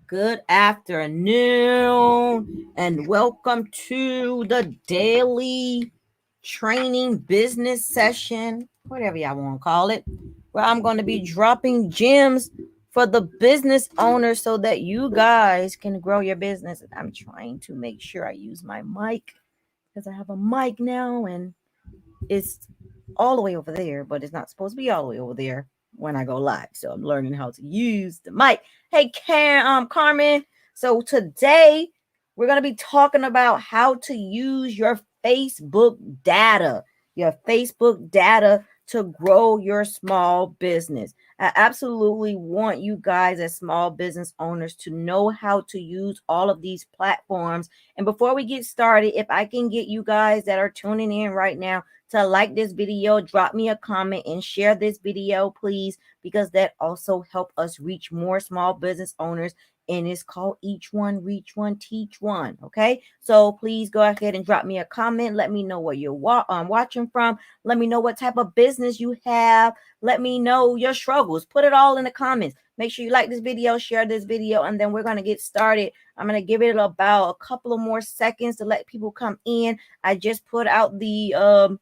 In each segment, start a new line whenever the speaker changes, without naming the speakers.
Good afternoon, and welcome to the daily training business session, whatever y'all want to call it, where I'm going to be dropping gems for the business owners so that you guys can grow your business. I'm trying to make sure I use my mic because I have a mic now and it's all the way over there, but it's not supposed to be all the way over there when I go live. So I'm learning how to use the mic. Hey, Carmen. So today we're going to be talking about how to use your Facebook data, to grow your small business. I absolutely want you guys as small business owners to know how to use all of these platforms. And before we get started, if I can get you guys that are tuning in right now to like this video, drop me a comment and share this video, please, because that also help us reach more small business owners. And it's called Each One, Reach One, Teach One. Okay, so please go ahead and drop me a comment. Let me know where you're watching from. Let me know what type of business you have. Let me know your struggles. Put it all in the comments. Make sure you like this video, share this video, and then we're going to get started. I'm going to give it about a couple of more seconds to let people come in. I just put out the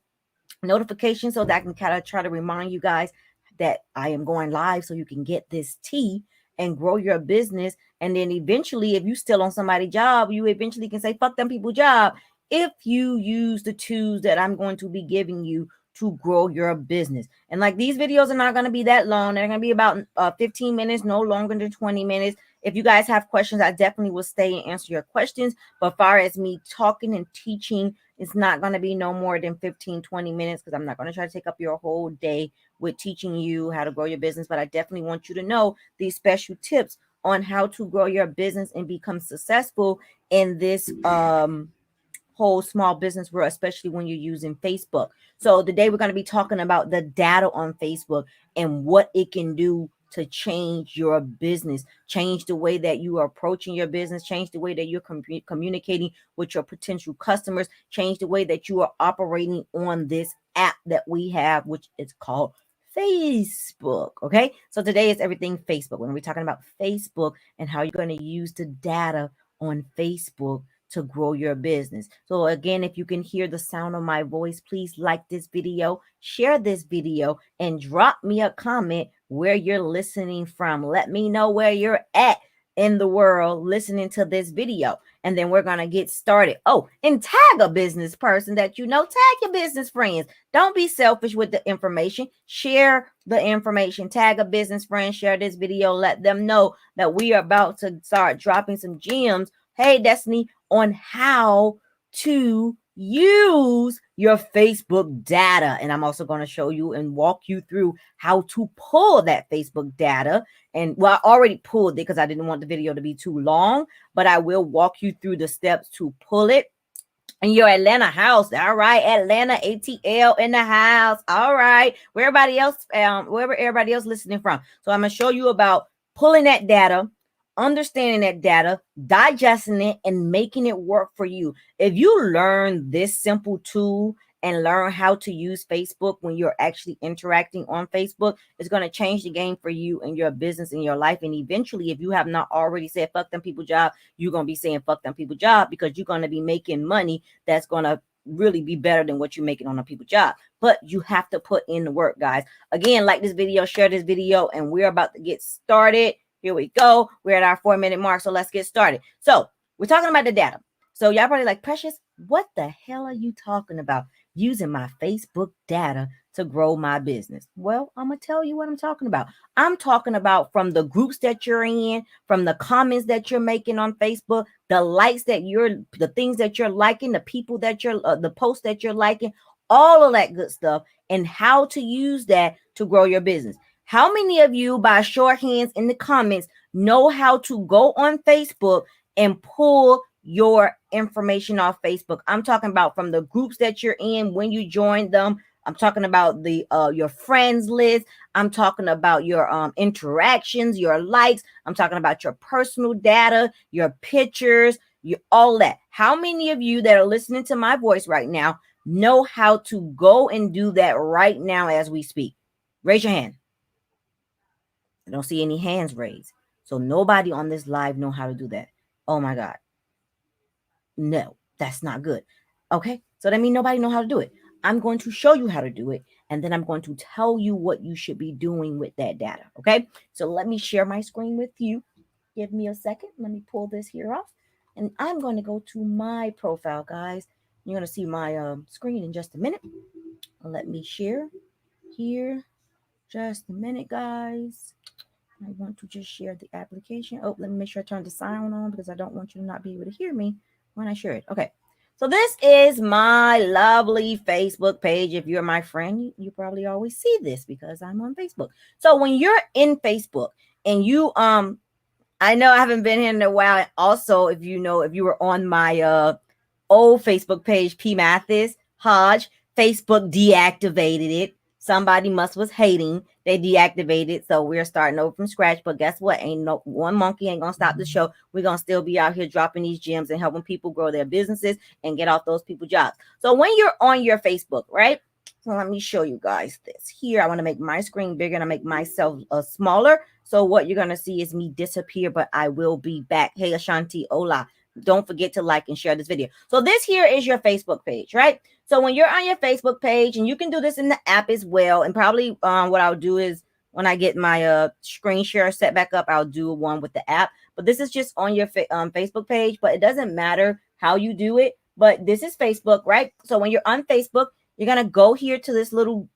notification so that I can kind of try to remind you guys that I am going live so you can get this tea and grow your business. And then eventually, if you still on somebody's job, you eventually can say, fuck them people job, if you use the tools that I'm going to be giving you to grow your business. And like, these videos are not going to be that long. They're going to be about 15 minutes, no longer than 20 minutes. If you guys have questions, I definitely will stay and answer your questions. But far as me talking and teaching, it's not going to be no more than 15-20 minutes, because I'm not going to try to take up your whole day with teaching you how to grow your business. But I definitely want you to know these special tips on how to grow your business and become successful in this whole small business world, especially when you're using Facebook. So today we're going to be talking about the data on Facebook and what it can do to change your business, change the way that you are approaching your business, change the way that you're communicating with your potential customers, change the way that you are operating on this app that we have, which is called Facebook. Okay, so today is everything Facebook. When we're talking about Facebook and how you're going to use the data on Facebook to grow your business. So again, if you can hear the sound of my voice, please like this video, share this video, and drop me a comment where you're listening from. Let me know where you're at in the world listening to this video, and then we're gonna get started. Oh, and tag a business person that you know. Tag your business friends. Don't be selfish with the information. Share the information. Tag a business friend. Share this video. Let them know that we are about to start dropping some gems. Hey, Destiny, on how to use your Facebook data. And I'm also going to show you and walk you through how to pull that Facebook data. And well, I already pulled it because I didn't want the video to be too long, but I will walk you through the steps to pull it in your Atlanta house. All right, Atlanta ATL in the house. All right, wherever everybody else listening from. So I'm going to show you about pulling that data, understanding that data, digesting it, and making it work for you. If you learn this simple tool and learn how to use Facebook when you're actually interacting on Facebook, it's going to change the game for you and your business and your life. And eventually, if you have not already said fuck them people job, you're going to be saying fuck them people job, because you're going to be making money that's going to really be better than what you're making on a people job. But you have to put in the work, guys. Again, like this video, share this video, and we're about to get started. Here we go. We're at our 4-minute mark, so let's get started. So we're talking about the data. So y'all probably like, Precious, what the hell are you talking about? Using my Facebook data to grow my business. Well, I'm going to tell you what I'm talking about. I'm talking about from the groups that you're in, from the comments that you're making on Facebook, the likes the things that you're liking, the people that the posts that you're liking, all of that good stuff, and how to use that to grow your business. How many of you, by short hands in the comments, know how to go on Facebook and pull your information off Facebook? I'm talking about from the groups that you're in when you join them. I'm talking about the your friends list. I'm talking about your interactions, your likes. I'm talking about your personal data, your pictures, all that. How many of you that are listening to my voice right now know how to go and do that right now as we speak? Raise your hand. I don't see any hands raised. So nobody on this live know how to do that. Oh my God. No, that's not good. Okay, so that means nobody know how to do it. I'm going to show you how to do it, and then I'm going to tell you what you should be doing with that data. Okay, so let me share my screen with you. Give me a second. Let me pull this here off, and I'm going to go to my profile, guys. You're going to see my screen in just a minute. Let me share here. Just a minute, guys. I want to just share the application. Oh, let me make sure I turn the sound on because I don't want you to not be able to hear me when I share it. Okay. So this is my lovely Facebook page. If you're my friend, you probably always see this because I'm on Facebook. So when you're in Facebook and you I know I haven't been here in a while. Also, if you were on my old Facebook page, P Mathis Hodge, Facebook deactivated it. Somebody must was hating. They deactivated, so we're starting over from scratch. But guess what? Ain't no one monkey ain't gonna stop the show. We're gonna still be out here dropping these gems and helping people grow their businesses and get off those people jobs. So when you're on your Facebook, right? So let me show you guys this here. I want to make my screen bigger and I make myself smaller. So what you're gonna see is me disappear, but I will be back. Hey Ashanti, hola. Don't forget to like and share this video. So this here is your Facebook page, right? So when you're on your Facebook page, and you can do this in the app as well, and probably what I'll do is when I get my screen share set back up, I'll do one with the app. But this is just on your Facebook page, but it doesn't matter how you do it. But this is Facebook, right? So when you're on Facebook, you're gonna go here to this little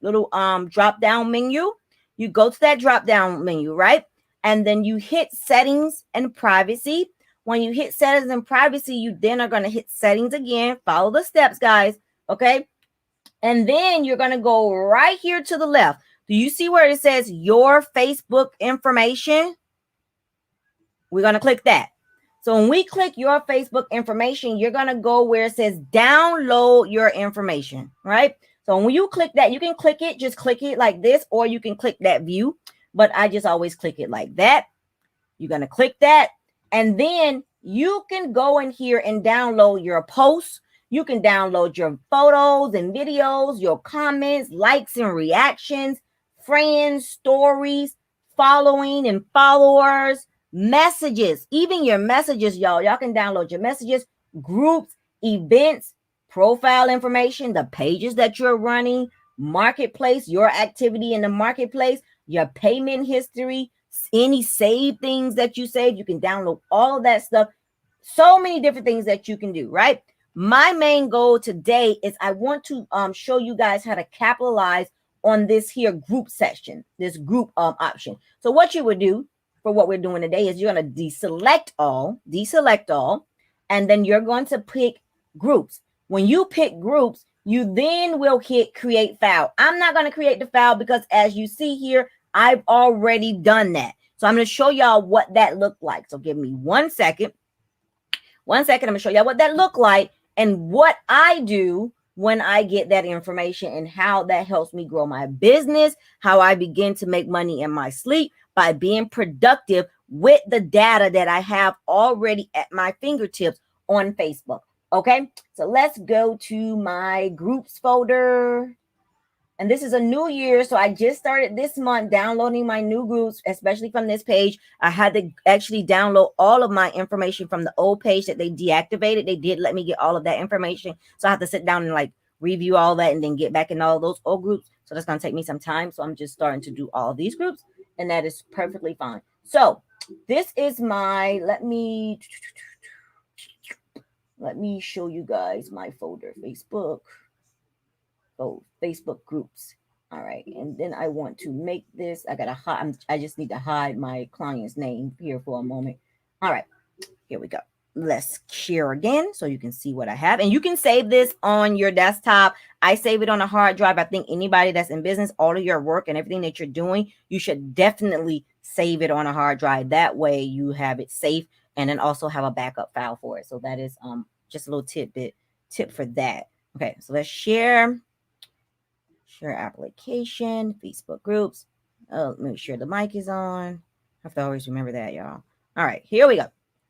drop down menu. You go to that drop down menu, right? And then you hit settings and privacy. When you hit settings and privacy, you then are going to hit settings again. Follow the steps, guys. Okay. And then you're going to go right here to the left. Do you see where it says your Facebook information? We're going to click that. So when we click your Facebook information, you're going to go where it says download your information, right? So when you click that, you can click it, just click it like this, or you can click that view. But I just always click it like that. You're going to click that. And then you can go in here and download your posts. You can download your photos and videos, your comments, likes and reactions, friends, stories, following and followers, messages, even your messages, y'all. Y'all can download your messages, groups, events, profile information, the pages that you're running, marketplace, your activity in the marketplace, your payment history, any saved things that you saved. You can download all of that stuff. So many different things that you can do, right? My main goal today is I want to show you guys how to capitalize on this here group section, this group option. So what you would do for what we're doing today is you're going to deselect all, and then you're going to pick groups. When you pick groups, you then will hit create file. I'm not going to create the file because as you see here, I've already done that. So I'm going to show y'all what that looked like. So give me 1 second. 1 second. I'm going to show y'all what that looked like and what I do when I get that information and how that helps me grow my business, how I begin to make money in my sleep by being productive with the data that I have already at my fingertips on Facebook. Okay, so let's go to my groups folder. And this is a new year, so I just started this month downloading my new groups, especially from this page. I had to actually download all of my information from the old page that they deactivated. They did let me get all of that information. So I have to sit down and like review all that and then get back in all those old groups. So that's going to take me some time. So I'm just starting to do all of these groups, and that is perfectly fine. So this is my, let me show you guys my folder, Facebook. Facebook groups. All right, and then I want to make this. I just need to hide my client's name here for a moment. All right, here we go. Let's share again so you can see what I have, and you can save this on your desktop. I save it on a hard drive. I think anybody that's in business, all of your work and everything that you're doing, you should definitely save it on a hard drive. That way you have it safe, and then also have a backup file for it. So that is just a little tip for that. Okay, so let's share application, Facebook groups. Make sure the mic is on. I have to always remember that, y'all. All right, here we go.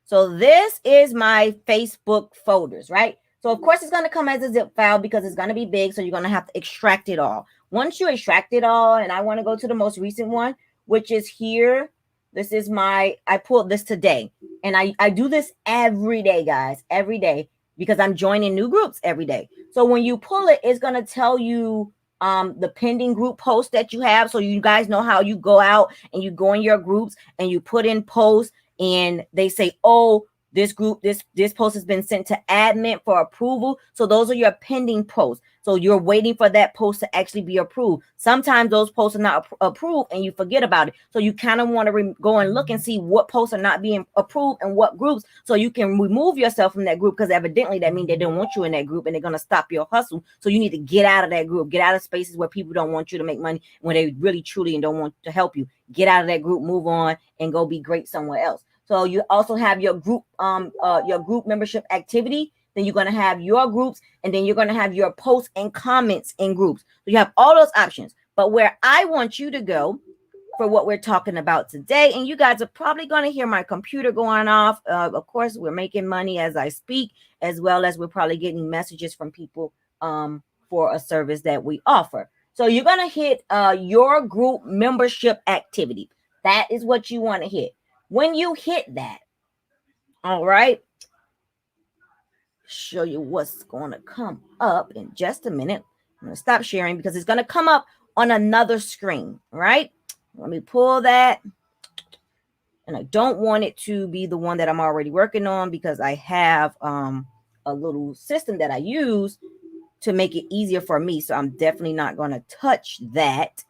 So this is my Facebook folders, right? So of course it's going to come as a zip file because it's going to be big. So you're going to have to extract it all. Once you extract it all, and I want to go to the most recent one, which is here. This is I pulled this today. And I do this every day, guys, every day, because I'm joining new groups every day. So when you pull it, it's going to tell you the pending group post that you have. So you guys know how you go out and you go in your groups and you put in posts and they say, oh, this group, this post has been sent to admin for approval. So those are your pending posts. So you're waiting for that post to actually be approved. Sometimes those posts are not approved and you forget about it. So you kind of want to go and look and see what posts are not being approved and what groups, so you can remove yourself from that group, because evidently that means they don't want you in that group and they're going to stop your hustle. So you need to get out of that group, get out of spaces where people don't want you to make money when they really truly and don't want to help you. Get out of that group, move on, and go be great somewhere else. So you also have your group membership activity. Then you're going to have your groups, and then you're going to have your posts and comments in groups. So you have all those options. But where I want you to go for what we're talking about today, and you guys are probably going to hear my computer going off. Of course, we're making money as I speak, as well as we're probably getting messages from people for a service that we offer. So you're going to hit your group membership activity. That is what you want to hit. When you hit that, all right, show you what's going to come up in just a minute. I'm going to stop sharing because it's going to come up on another screen, right? Let me pull that. And I don't want it to be the one that I'm already working on, because I have a little system that I use to make it easier for me. So I'm definitely not going to touch that.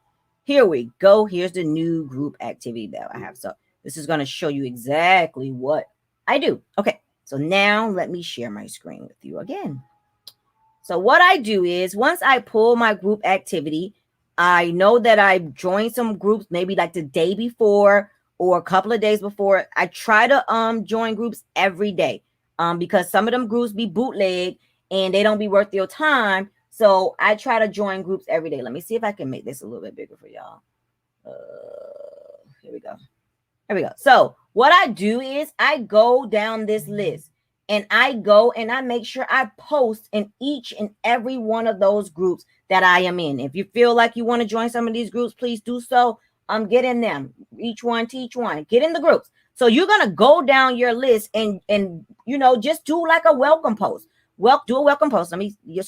Here we go. Here's the new group activity that I have. So this is going to show you exactly what I do. Okay. So now let me share my screen with you again. So what I do is, once I pull my group activity, I know that I joined some groups maybe like the day before or a couple of days before. I try to join groups every day because some of them groups be bootleg and they don't be worth your time. So I try to join groups every day. Let me see if I can make this a little bit bigger for y'all. Here we go. There we go. So what I do is I go down this list and I go and I make sure I post in each and every one of those groups that I am in. If you feel like you want to join some of these groups, please do so. Get in them. Each one, teach one. Get in the groups. So you're going to go down your list and just do like a welcome post. Do a welcome post. So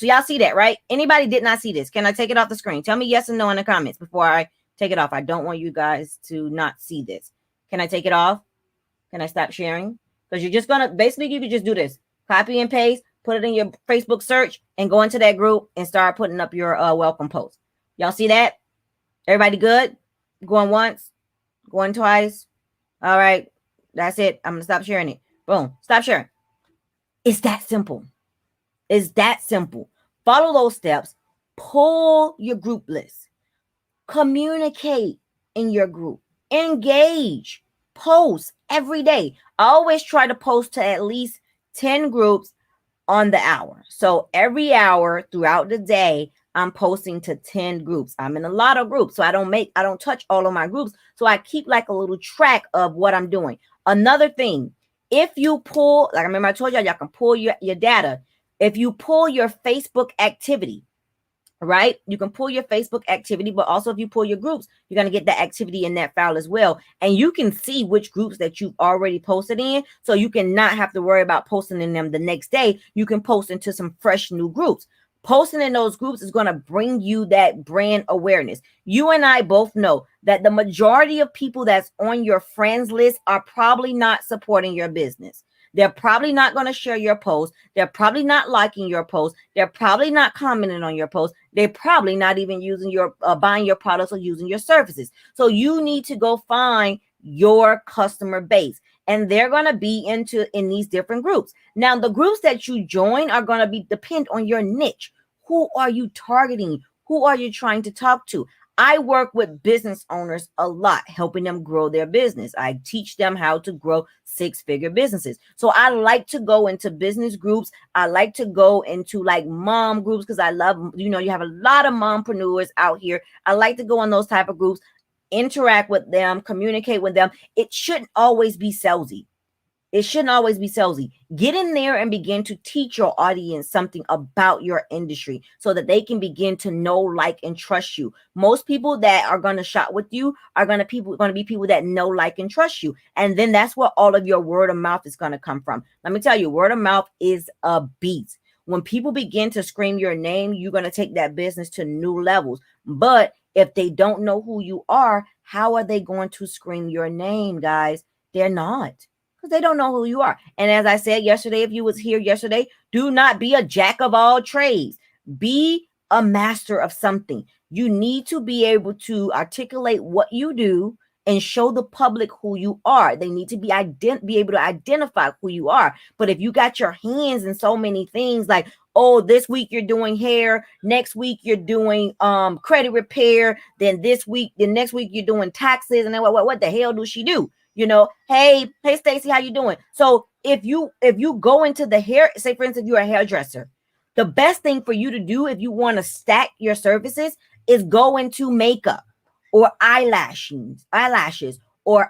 y'all see that, right? Anybody did not see this? Can I take it off the screen? Tell me yes and no in the comments before I take it off. I don't want you guys to not see this. Can I take it off? Can I stop sharing? Because you're just going to, basically, you could just do this. Copy and paste, put it in your Facebook search, and go into that group and start putting up your welcome post. Y'all see that? Everybody good? Going once? Going twice? All right. That's it. I'm going to stop sharing it. Boom. Stop sharing. It's that simple. It's that simple. Follow those steps. Pull your group list. Communicate in your group. Engage. Post every day. I always try to post to at least 10 groups on the hour. So every hour throughout the day, I'm posting to 10 groups. I'm in a lot of groups, so I don't touch all of my groups. So I keep like a little track of what I'm doing. Another thing, if you pull, like I remember I told y'all can pull your data. If you pull your Facebook activity, right? You can pull your Facebook activity, but also if you pull your groups, you're going to get the activity in that file as well. And you can see which groups that you've already posted in. So you can not have to worry about posting in them the next day. You can post into some fresh new groups. Posting in those groups is going to bring you that brand awareness. You and I both know that the majority of people that's on your friends list are probably not supporting your business. They're probably not going to share your post. They're probably not liking your post. They're probably not commenting on your post. They're probably not even using your buying your products or using your services. So you need to go find your customer base, and they're going to be in these different groups. Now, the groups that you join are going to depend on your niche. Who are you targeting? Who are you trying to talk to? I work with business owners a lot, helping them grow their business. I teach them how to grow six-figure businesses. So I like to go into business groups. I like to go into like mom groups because I love, you have a lot of mompreneurs out here. I like to go on those type of groups, interact with them, communicate with them. It shouldn't always be salesy. It shouldn't always be salesy. Get in there and begin to teach your audience something about your industry so that they can begin to know, like, and trust you. Most people that are going to shop with you are going to be people that know, like, and trust you. And then that's where all of your word of mouth is going to come from. Let me tell you, word of mouth is a beast. When people begin to scream your name, you're going to take that business to new levels. But if they don't know who you are, how are they going to scream your name, guys? They're not, because they don't know who you are. And as I said yesterday, if you was here yesterday, do not be a jack of all trades. Be a master of something. You need to be able to articulate what you do and show the public who you are. They need to be able to identify who you are. But if you got your hands in so many things, like, oh, this week you're doing hair, next week you're doing credit repair, then next week you're doing taxes, and then what the hell do she do? Hey Stacy, how you doing? So if you go into the hair, say for instance, you're a hairdresser, the best thing for you to do if you want to stack your services is go into makeup or eyelashes or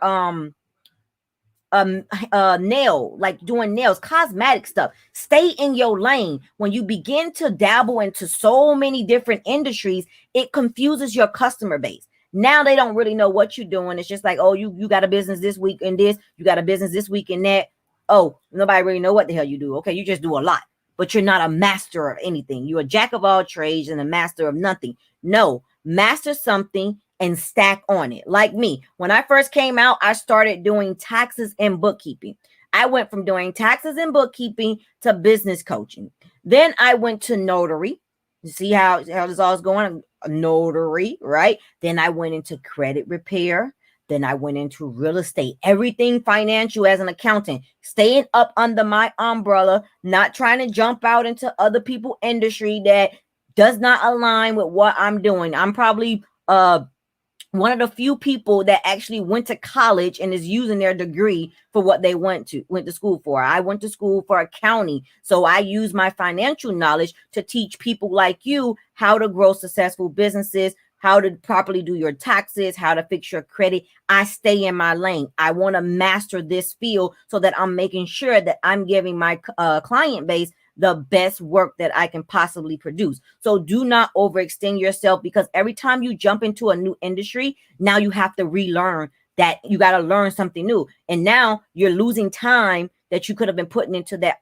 nail, like doing nails, cosmetic stuff. Stay in your lane. When you begin to dabble into so many different industries, it confuses your customer base. Now they don't really know what you're doing. It's just like, oh, you got a business this week in this, you got a business this week in that. Oh, nobody really know what the hell you do. Okay, you just do a lot, but you're not a master of anything. You're a jack of all trades and a master of nothing. No, master something and stack on it. Like me, when I first came out, I started doing taxes and bookkeeping. I went from doing taxes and bookkeeping to business coaching. Then I went to notary. You see how this all is going? A notary, right? Then I went into credit repair. Then I went into real estate, everything financial as an accountant, staying up under my umbrella, not trying to jump out into other people's industry that does not align with what I'm doing. I'm probably one of the few people that actually went to college and is using their degree for what they went to school for. I went to school for accounting, so I use my financial knowledge to teach people like you how to grow successful businesses, how to properly do your taxes, how to fix your credit. I stay in my lane. I want to master this field so that I'm making sure that I'm giving my client base the best work that I can possibly produce. So do not overextend yourself, because every time you jump into a new industry, now you have to relearn that. You got to learn something new. And now you're losing time that you could have been putting into that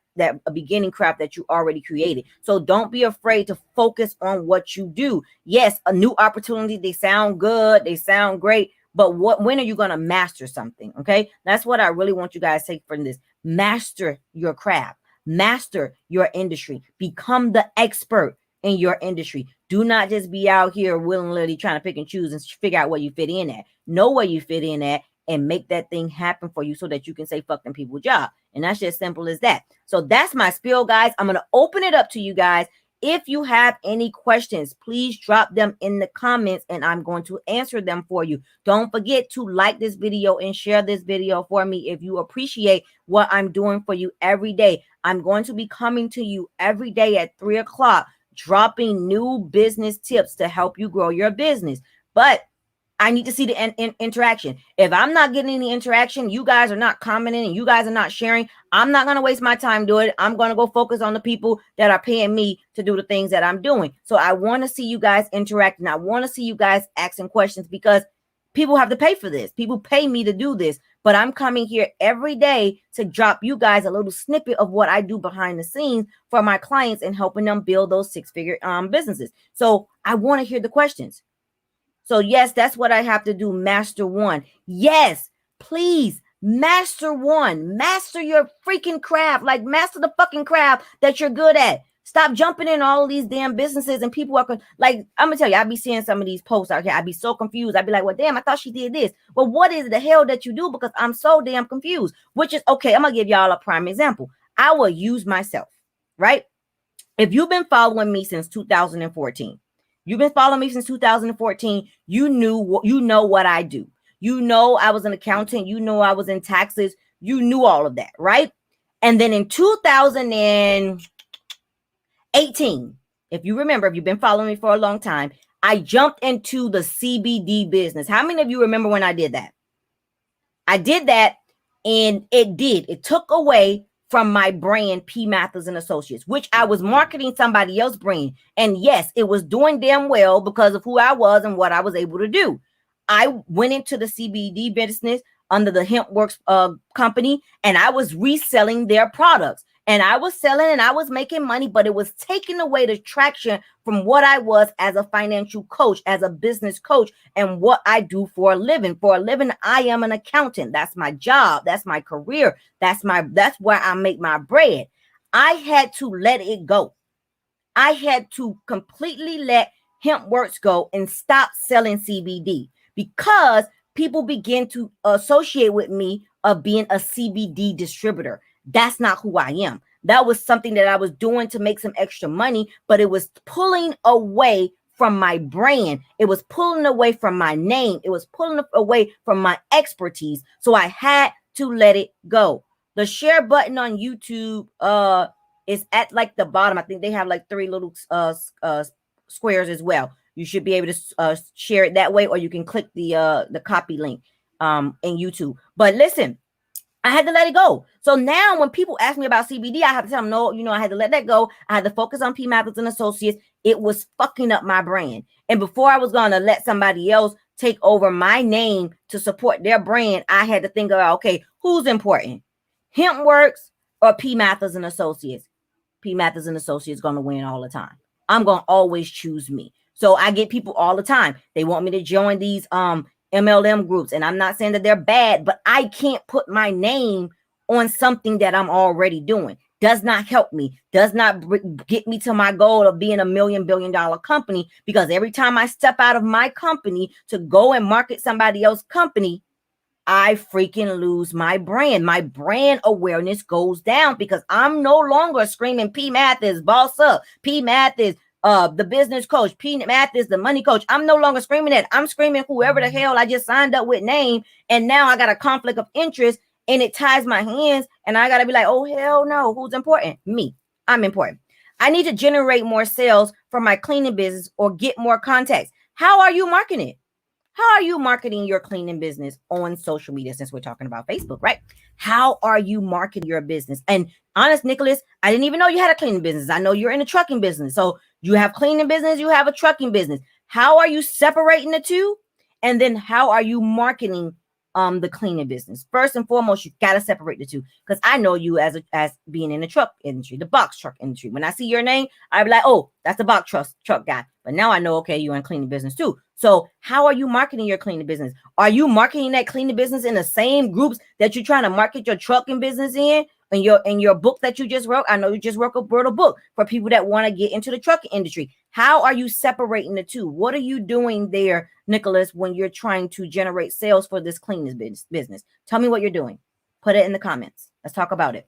beginning craft that you already created. So don't be afraid to focus on what you do. Yes, a new opportunity, they sound good, they sound great, but when are you going to master something? Okay, that's what I really want you guys to take from this. Master your craft. Master your industry. Become the expert in your industry. Do not just be out here willingly trying to pick and choose and figure out where you fit in at. Know where you fit in at and make that thing happen for you so that you can say fuck them people job. And that's just simple as that. So that's my spiel, guys. I'm going to open it up to you guys. If you have any questions, please drop them in the comments and I'm going to answer them for you. Don't forget to like this video and share this video for me if you appreciate what I'm doing for you every day. I'm going to be coming to you every day at 3 o'clock, dropping new business tips to help you grow your business. But I need to see the interaction. If I'm not getting any interaction, you guys are not commenting and you guys are not sharing, I'm not going to waste my time doing it. I'm going to go focus on the people that are paying me to do the things that I'm doing. So I want to see you guys interacting. I want to see you guys asking questions, because people have to pay for this. People pay me to do this, but I'm coming here every day to drop you guys a little snippet of what I do behind the scenes for my clients and helping them build those six-figure businesses. So I want to hear the questions. So yes, that's what I have to do. Master one. Yes, please master one. Master your freaking craft. Like, master the fucking craft that you're good at. Stop jumping in all these damn businesses and people are like, I'm gonna tell you, I be seeing some of these posts out here. I be so confused. I be like, well, damn, I thought she did this. Well, what is the hell that you do? Because I'm so damn confused. Which is okay. I'm gonna give y'all a prime example. I will use myself, right? If you've been following me since 2014, you've been following me since 2014, you know what I do. You know I was an accountant. You know I was in taxes. You knew all of that, right? And then in 2018, if you remember, if you've been following me for a long time, I jumped into the CBD business. How many of you remember when I did that? I did that And it did. It took away from my brand, P. Mathers and Associates, which I was marketing somebody else's brand. And yes, it was doing damn well because of who I was and what I was able to do. I went into the CBD business under the HempWorks company, and I was reselling their products. And I was selling and I was making money, but it was taking away the traction from what I was as a financial coach, as a business coach, and what I do for a living. For a living, I am an accountant. That's my job. That's my career. That's where I make my bread. I had to let it go. I had to completely let HempWorks go and stop selling CBD because people begin to associate with me of being a CBD distributor. That's not who I am. That was something that I was doing to make some extra money, but it was pulling away from my brand. It was pulling away from my name. It was pulling away from my expertise. So I had to let it go. The share button on YouTube is at like the bottom. I think they have like 3 little squares as well. You should be able to share it that way, or you can click the copy link in YouTube. But listen, I had to let it go. So now when people ask me about CBD, I have to tell them, no, I had to let that go. I had to focus on P. Mathers and Associates. It was fucking up my brand. And before I was going to let somebody else take over my name to support their brand, I had to think about, okay, who's important? HempWorks or P. Mathers and Associates? P. Mathers and Associates going to win all the time. I'm going to always choose me. So I get people all the time. They want me to join these MLM groups. And I'm not saying that they're bad, but I can't put my name on something that I'm already doing. Does not help me, does not get me to my goal of being $1 billion company, because every time I step out of my company to go and market somebody else's company, I freaking lose my brand. My brand awareness goes down because I'm no longer screaming P. Mathers, boss up, P. Mathers, the business coach, P. Mathers, the money coach. I'm no longer screaming that. I'm screaming whoever the hell I just signed up with name. And now I got a conflict of interest and it ties my hands. And I got to be like, oh, hell no. Who's important? Me. I'm important. I need to generate more sales for my cleaning business or get more contacts. How are you marketing it? How are you marketing your cleaning business on social media, since we're talking about Facebook, right? How are you marketing your business? And honest, Nicholas, I didn't even know you had a cleaning business. I know you're in a trucking business. So you have cleaning business, you have a trucking business. How are you separating the two? And then how are you marketing the cleaning business? First and foremost, you got to separate the two, because I know you as being in the truck industry, the box truck industry. When I see your name, I'll be like, oh, that's the box truck guy. But now I know, okay, you're in cleaning business too. So how are you marketing your cleaning business? Are you marketing that cleaning business in the same groups that you're trying to market your trucking business in your book that you just wrote? I know you just wrote a book for people that want to get into the trucking industry. How are you separating the two? What are you doing there, Nicholas, when you're trying to generate sales for this cleaning business? Tell me what you're doing. Put it in the comments. Let's talk about it.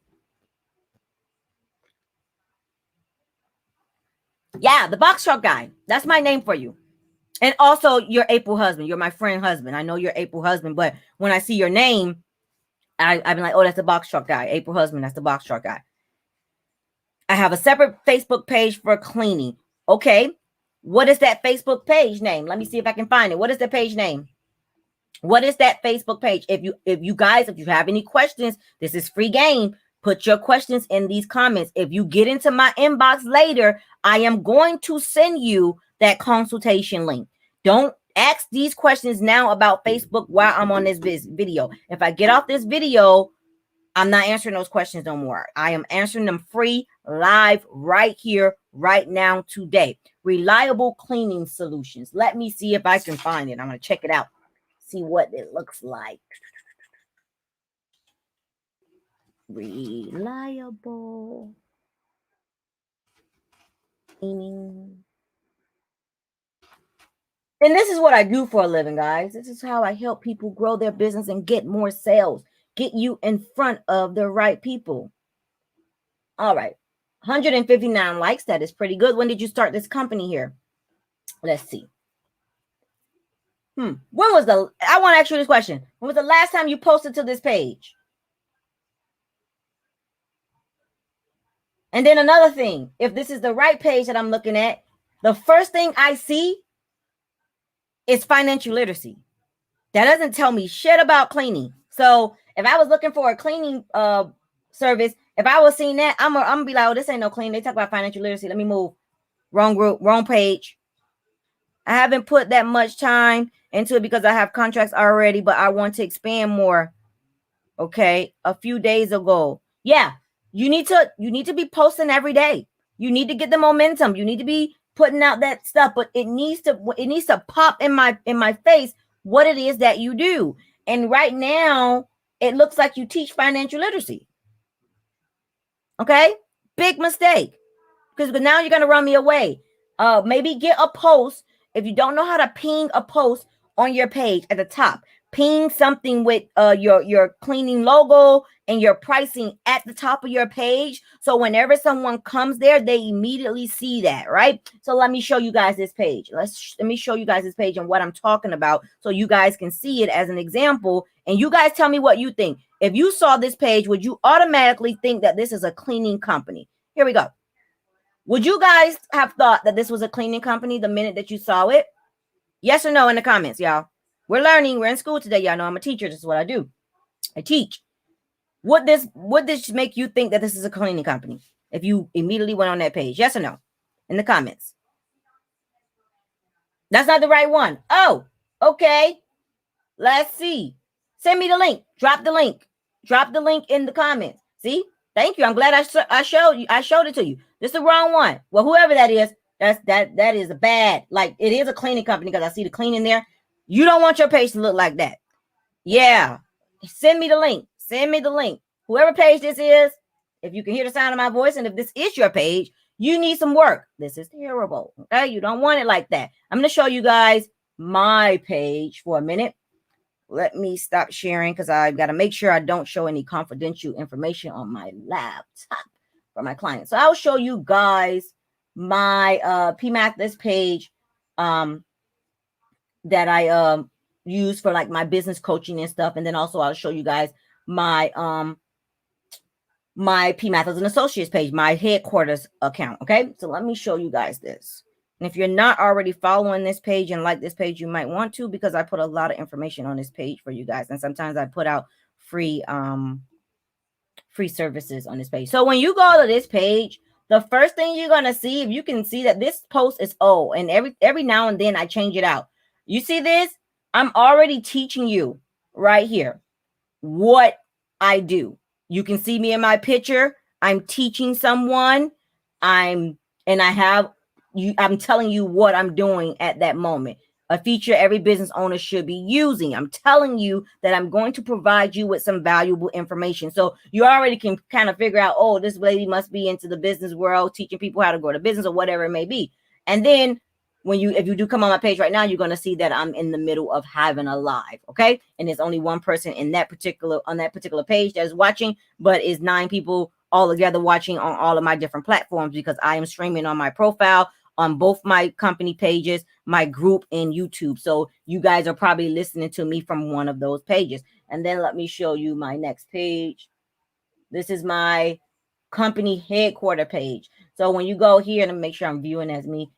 Yeah, the box truck guy. That's my name for you. And also your April husband. You're my friend husband. I know you're April husband, but when I see your name, I've been like, oh, that's the box truck guy. April husband, that's the box truck guy. I have a separate Facebook page for cleaning. Okay. What is that Facebook page name? Let me see if I can find it. What is the page name? What is that Facebook page? If you guys, if you have any questions, this is free game. Put your questions in these comments. If you get into my inbox later, I am going to send you that consultation link. Don't ask these questions now about Facebook while I'm on this video. If I get off this video, I'm not answering those questions no more. I am answering them free, live, right here, right now, today. Reliable cleaning solutions. Let me see if I can find it. I'm going to check it out. See what it looks like. Reliable cleaning. And this is what I do for a living, guys. This is how I help people grow their business and get more sales. Get you in front of the right people. All right. 159 likes. That is pretty good. When did you start this company here? Let's see. I want to ask you this question. When was the last time you posted to this page? And then another thing, if this is the right page that I'm looking at, the first thing I see is financial literacy. That doesn't tell me shit about cleaning. So If I was looking for a cleaning service, if I was seeing that, I'm gonna be like, oh, this ain't no clean. They talk about financial literacy. Let me move. Wrong group, wrong page. I haven't put that much time into it because I have contracts already, but I want to expand more. Okay, a few days ago. Yeah, you need to be posting every day. You need to get the momentum. You need to be putting out that stuff, but it needs to pop in my face what it is that you do. And right now, it looks like you teach financial literacy. Okay? Big mistake. Because now you're going to run me away. Maybe get a post. If you don't know how to ping a post on your page at the top, ping something with your cleaning logo and your pricing at the top of your page. So whenever someone comes there, they immediately see that, right? So let me show you guys this page. Let me show you guys this page and what I'm talking about so you guys can see it as an example. And you guys tell me what you think. If you saw this page, would you automatically think that this is a cleaning company? Here we go. Would you guys have thought that this was a cleaning company the minute that you saw it? Yes or no in the comments, y'all. We're learning. We're in school today. Y'all know I'm a teacher. This is what I do. I teach. Would this make you think that this is a cleaning company if you immediately went on that page? Yes or no in the comments? That's not the right one. Oh, okay. Let's see. Send me the link. Drop the link. Drop the link in the comments. See? Thank you. I'm glad I showed it to you. This is the wrong one. Well, whoever that is, that is a bad. Like, it is a cleaning company because I see the cleaning there. You don't want your page to look like that. Yeah. Send me the link. Send me the link. Whoever page this is, if you can hear the sound of my voice, and if this is your page, you need some work. This is terrible. Okay? You don't want it like that. I'm going to show you guys my page for a minute. Let me stop sharing because I've got to make sure I don't show any confidential information on my laptop for my clients. So I'll show you guys my PMath this page that I use for like my business coaching and stuff. And then also I'll show you guys my my PMath as an associates page, my headquarters account. Okay, so let me show you guys this. And if you're not already following this page and like this page, you might want to, because I put a lot of information on this page for you guys. And sometimes I put out free services on this page. So when you go to this page, the first thing you're going to see, if you can see that this post is old, and every now and then I change it out. You see this? I'm already teaching you right here what I do. You can see me in my picture. I'm teaching someone. I'm telling you what I'm doing at that moment. A feature every business owner should be using. I'm telling you that I'm going to provide you with some valuable information. So you already can kind of figure out, oh, this lady must be into the business world, teaching people how to grow the business or whatever it may be. And then if you do come on my page right now, you're going to see that I'm in the middle of having a live. Okay. And there's only one person on that particular page that's watching, but it's 9 people all together watching on all of my different platforms, because I am streaming on my profile, on both my company pages, my group, and YouTube. So you guys are probably listening to me from one of those pages. And then let me show you my next page. This is my company headquarter page. So when you go here, and make sure I'm viewing as me.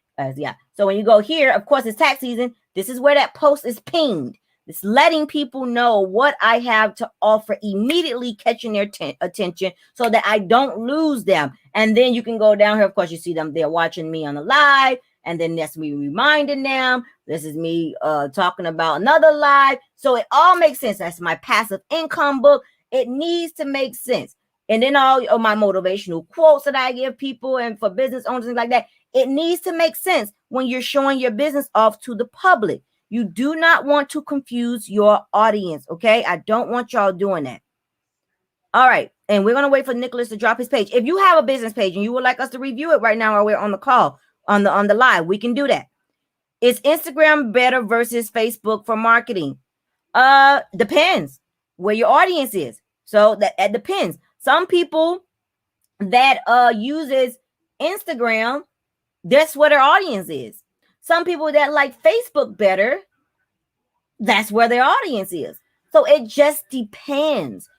So when you go here, of course, it's tax season. This is where that post is pinged. It's letting people know what I have to offer, immediately catching their attention so that I don't lose them. And then you can go down here. Of course, you see them. They're watching me on the live. And then that's me reminding them. This is me talking about another live. So it all makes sense. That's my passive income book. It needs to make sense. And then all of my motivational quotes that I give people and for business owners and like that. It needs to make sense when you're showing your business off to the public. You do not want to confuse your audience, okay? I don't want y'all doing that. All right, and we're going to wait for Nicholas to drop his page. If you have a business page and you would like us to review it right now, or we're on the call, on the live, we can do that. Is Instagram better versus Facebook for marketing? Depends where your audience is. So that depends. Some people that uses Instagram, that's where their audience is. Some people that like Facebook better, that's where their audience is. So it just depends.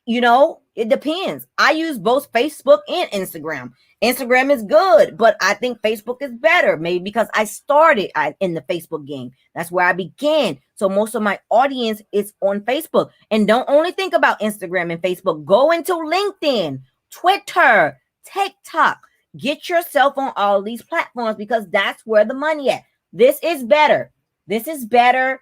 It depends. I use both Facebook and Instagram. Instagram is good, but I think Facebook is better. Maybe because I started in the Facebook game. That's where I began. So most of my audience is on Facebook. And don't only think about Instagram and Facebook. Go into LinkedIn, Twitter, TikTok. Get yourself on all these platforms because that's where the money at. This is better. This is better.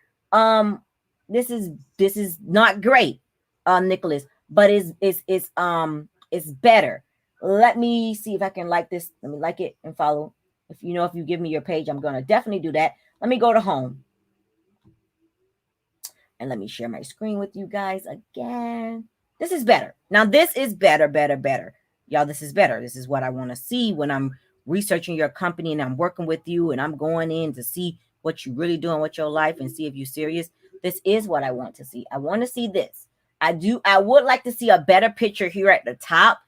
This is not great, Nicholas, but it's better. Let me see if I can like this. Let me like it and follow. If you give me your page, I'm gonna definitely do that. Let me go to home. And let me share my screen with you guys again. This is better. Now, this is better. Y'all, this is better. This is what I want to see when I'm researching your company and I'm working with you and I'm going in to see what you're really doing with your life and see if you're serious. This is what I want to see. I want to see this. I would like to see a better picture here at the top,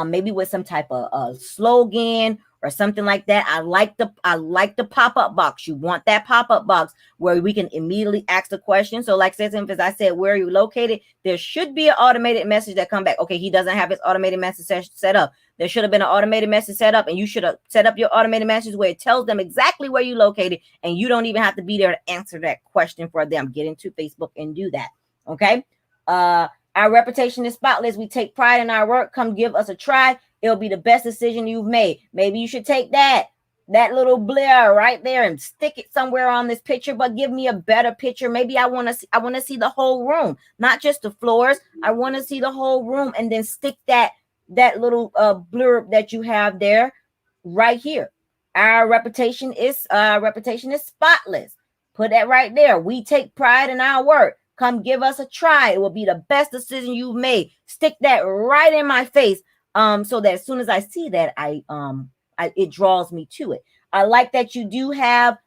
maybe with some type of slogan or something like that. I like the pop-up box. You want that pop-up box where we can immediately ask the question. So like as I said, where are you located? There should be an automated message that come back. Okay, he doesn't have his automated message set up. There should have been an automated message set up, and you should have set up your automated message where it tells them exactly where you located, and you don't even have to be there to answer that question for them. Get into Facebook and do that. Okay. Our reputation is spotless. We take pride in our work. Come give us a try. It'll be the best decision you've made. Maybe you should take that little blur right there and stick it somewhere on this picture, but give me a better picture. Maybe I want to see the whole room, not just the floors. I want to see the whole room, and then stick that little blurb that you have there right here. Our reputation is spotless. Put that right there. We take pride in our work. Come give us a try. It will be the best decision you've made. Stick that right in my face. So that as soon as I see that, it draws me to it. I like that you do have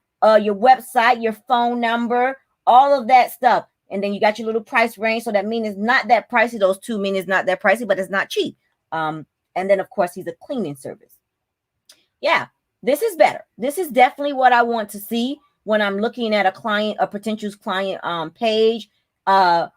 your website, your phone number, all of that stuff. And then you got your little price range. So that means it's not that pricey. Those two mean it's not that pricey, but it's not cheap. And then of course he's a cleaning service. Yeah, this is better. This is definitely what I want to see when I'm looking at a potential client page. I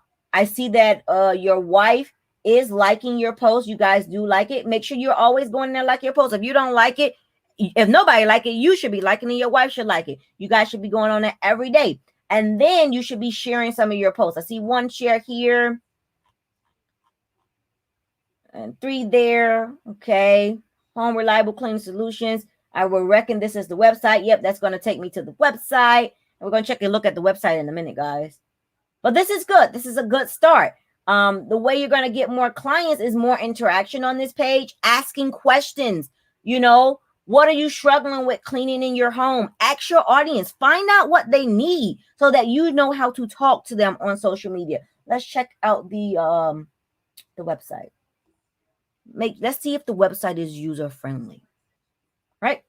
see that your wife is liking your post. You guys do like it. Make sure you're always going there like your post. If you don't like it, if nobody like it, you should be liking it. Your wife should like it. You guys should be going on that every day. And then you should be sharing some of your posts. I see one share here and 3 there. Okay. Home Reliable Cleaning Solutions. I will reckon this is the website. Yep, that's going to take me to the website. And we're going to check a look at the website in a minute, guys. But this is good. This is a good start. The way you're going to get more clients is more interaction on this page, asking questions. What are you struggling with cleaning in your home? Ask your audience. Find out what they need so that you know how to talk to them on social media. Let's check out the website. Let's see if the website is user friendly. Right?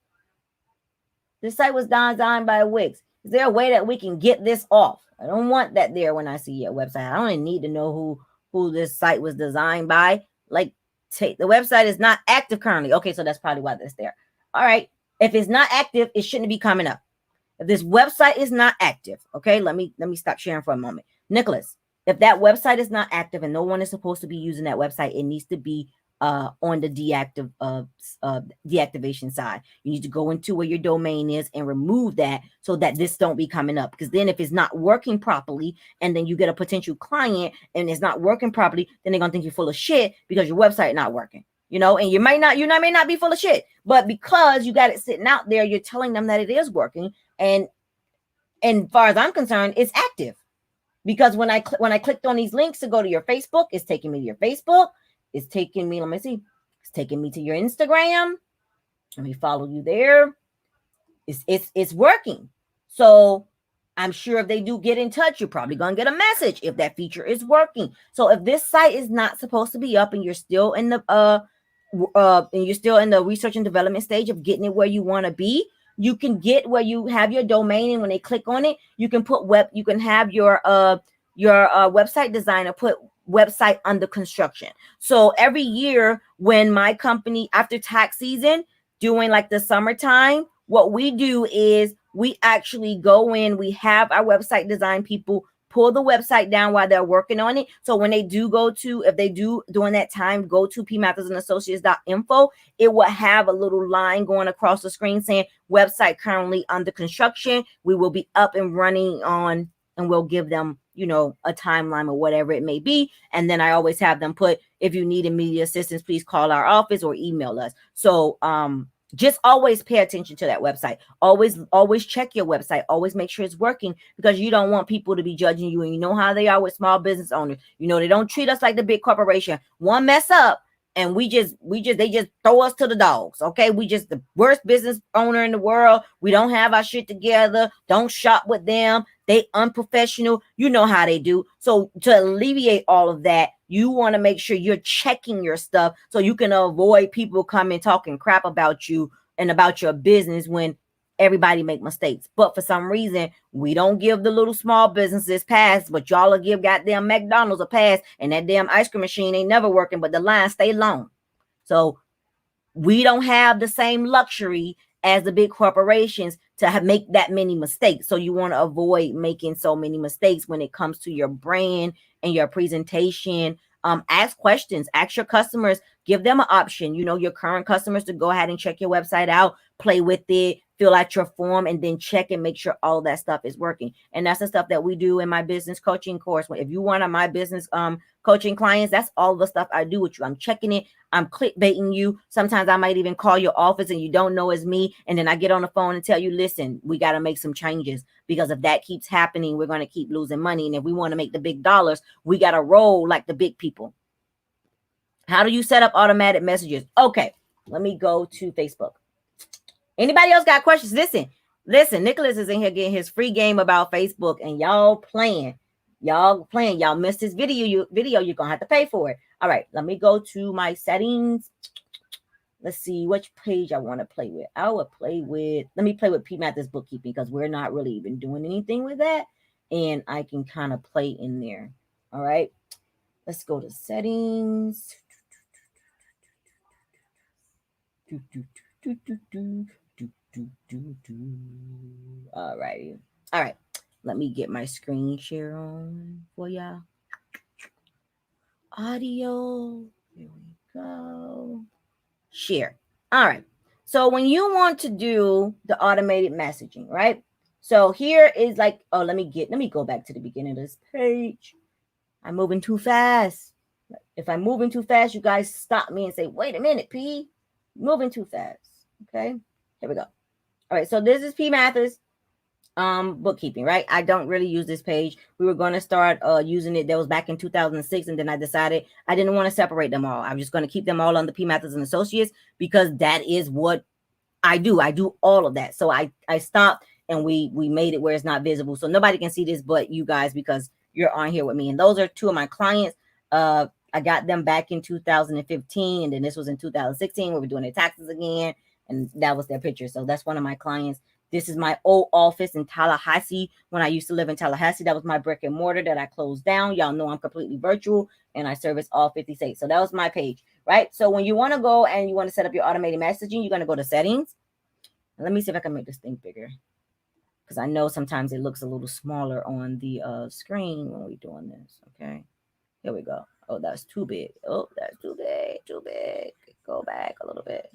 This site was designed by Wix. Is there a way that we can get this off? I don't want that there when I see your website. I don't even need to know who this site was designed by. The website is not active currently. Okay, so that's probably why that's there. All right. If it's not active, it shouldn't be coming up. If this website is not active, okay, let me stop sharing for a moment. Nicholas, if that website is not active and no one is supposed to be using that website, it needs to be on the deactivation side. You need to go into where your domain is and remove that so that this don't be coming up. Because then if it's not working properly and then you get a potential client and it's not working properly, then they're gonna think you're full of shit because your website not working. And you may not be full of shit, but because you got it sitting out there, you're telling them that it is working. And as far as I'm concerned, it's active. Because when I clicked on these links to go to your Facebook, it's taking me to your Facebook. It's taking me, let me see. It's taking me to your Instagram. Let me follow you there. It's working. So I'm sure if they do get in touch, you're probably going to get a message if that feature is working. So if this site is not supposed to be up and you're still in the research and development stage of getting it where you want to be, you can get where you have your domain, and when they click on it, you can have your website designer put website under construction. So every year when my company, after tax season, during like the summertime, what we do is we actually go in, we have our website design people pull the website down while they're working on it. So when they do go to, if they do during that time, go to pmathersandassociates.info, it will have a little line going across the screen saying website currently under construction. We will be up and running on, and we'll give them, a timeline or whatever it may be. And then I always have them put, if you need immediate assistance, please call our office or email us. So, just always pay attention to that website. Always check your website. Always make sure it's working, because you don't want people to be judging you. And you know how they are with small business owners. They don't treat us like the big corporation. One mess up and they just throw us to the dogs. Okay. We just the worst business owner in the world. We don't have our shit together. Don't shop with them. They unprofessional. You know how they do. So to alleviate all of that, you want to make sure you're checking your stuff so you can avoid people coming talking crap about you and about your business when everybody make mistakes. But for some reason, we don't give the little small businesses pass, but y'all will give goddamn McDonald's a pass, and that damn ice cream machine ain't never working, but the line stay long. So we don't have the same luxury as the big corporations to make that many mistakes. So you want to avoid making so many mistakes when it comes to your brand and your presentation. Ask questions, ask your customers, give them an option, your current customers, to go ahead and check your website out, play with it, fill out your form, and then check and make sure all that stuff is working. And that's the stuff that we do in my business coaching course. If you want my business coaching clients, that's all the stuff I do with you. I'm checking it. I'm clickbaiting you. Sometimes I might even call your office and you don't know it's me. And then I get on the phone and tell you, listen, we got to make some changes, because if that keeps happening, we're going to keep losing money. And if we want to make the big dollars, we got to roll like the big people. How do you set up automatic messages? Okay, let me go to Facebook. Anybody else got questions? Listen, Nicholas is in here getting his free game about Facebook, and y'all playing. Y'all missed this video. You're going to have to pay for it. All right, let me go to my settings. Let's see which page I want to play with. Let me play with P Mathers bookkeeping, because we're not really even doing anything with that. And I can kind of play in there. All right, let's go to settings. All right. Let me get my screen share on for y'all. Audio. Here we go. Share. All right. So when you want to do the automated messaging, right? So here is like, let me go back to the beginning of this page. I'm moving too fast. If I'm moving too fast, you guys stop me and say, wait a minute, P. Moving too fast. Okay. Here we go. All right. So this is P Mathers bookkeeping, right? I don't really use this page. We were going to start using it. That was back in 2006. And then I decided I didn't want to separate them all. I'm just going to keep them all under P Mathers and Associates, because that is what I do. I do all of that. So I stopped, and we made it where it's not visible. So nobody can see this but you guys, because you're on here with me. And those are two of my clients. I got them back in 2015. And then this was in 2016 where we're doing their taxes again. And that was their picture. So that's one of my clients. This is my old office in Tallahassee. When I used to live in Tallahassee, that was my brick and mortar that I closed down. Y'all know I'm completely virtual, and I service all 50 states. So that was my page, right? So when you want to go and you want to set up your automated messaging, you're going to go to settings. Let me see if I can make this thing bigger, because I know sometimes it looks a little smaller on the screen when we're doing this. Okay, here we go. Oh, that's too big. Oh, that's too big. Go back a little bit.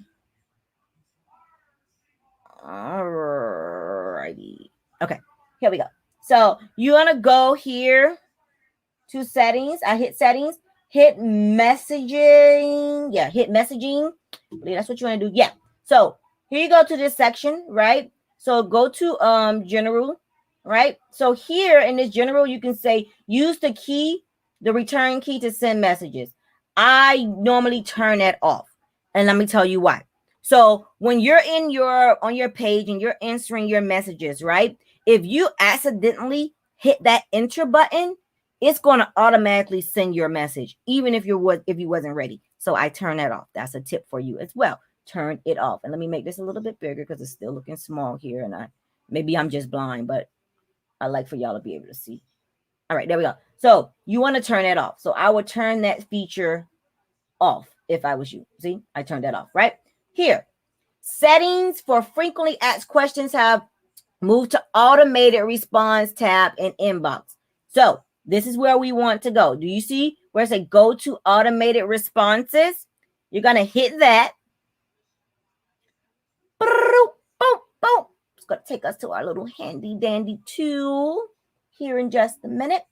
Alrighty. Okay, here we go. So you want to go here to settings. I hit settings, hit messaging. Yeah, hit messaging. I believe that's what you want to do. Yeah. So here you go to this section, right? So go to general, right? So here in this general, you can say use the return key to send messages. I normally turn that off, and let me tell you why. So when you're on your page and you're answering your messages, right? If you accidentally hit that enter button, it's going to automatically send your message, even if you wasn't ready. So I turn that off. That's a tip for you as well. Turn it off. And let me make this a little bit bigger, because it's still looking small here. And maybe I'm just blind, but I like for y'all to be able to see. All right, there we go. So you want to turn that off. So I would turn that feature off if I was you. See, I turned that off, right? Here, settings for frequently asked questions have moved to automated response tab and inbox. So this is where we want to go. Do you see where it says go to automated responses? You're going to hit that. It's going to take us to our little handy dandy tool here in just a minute.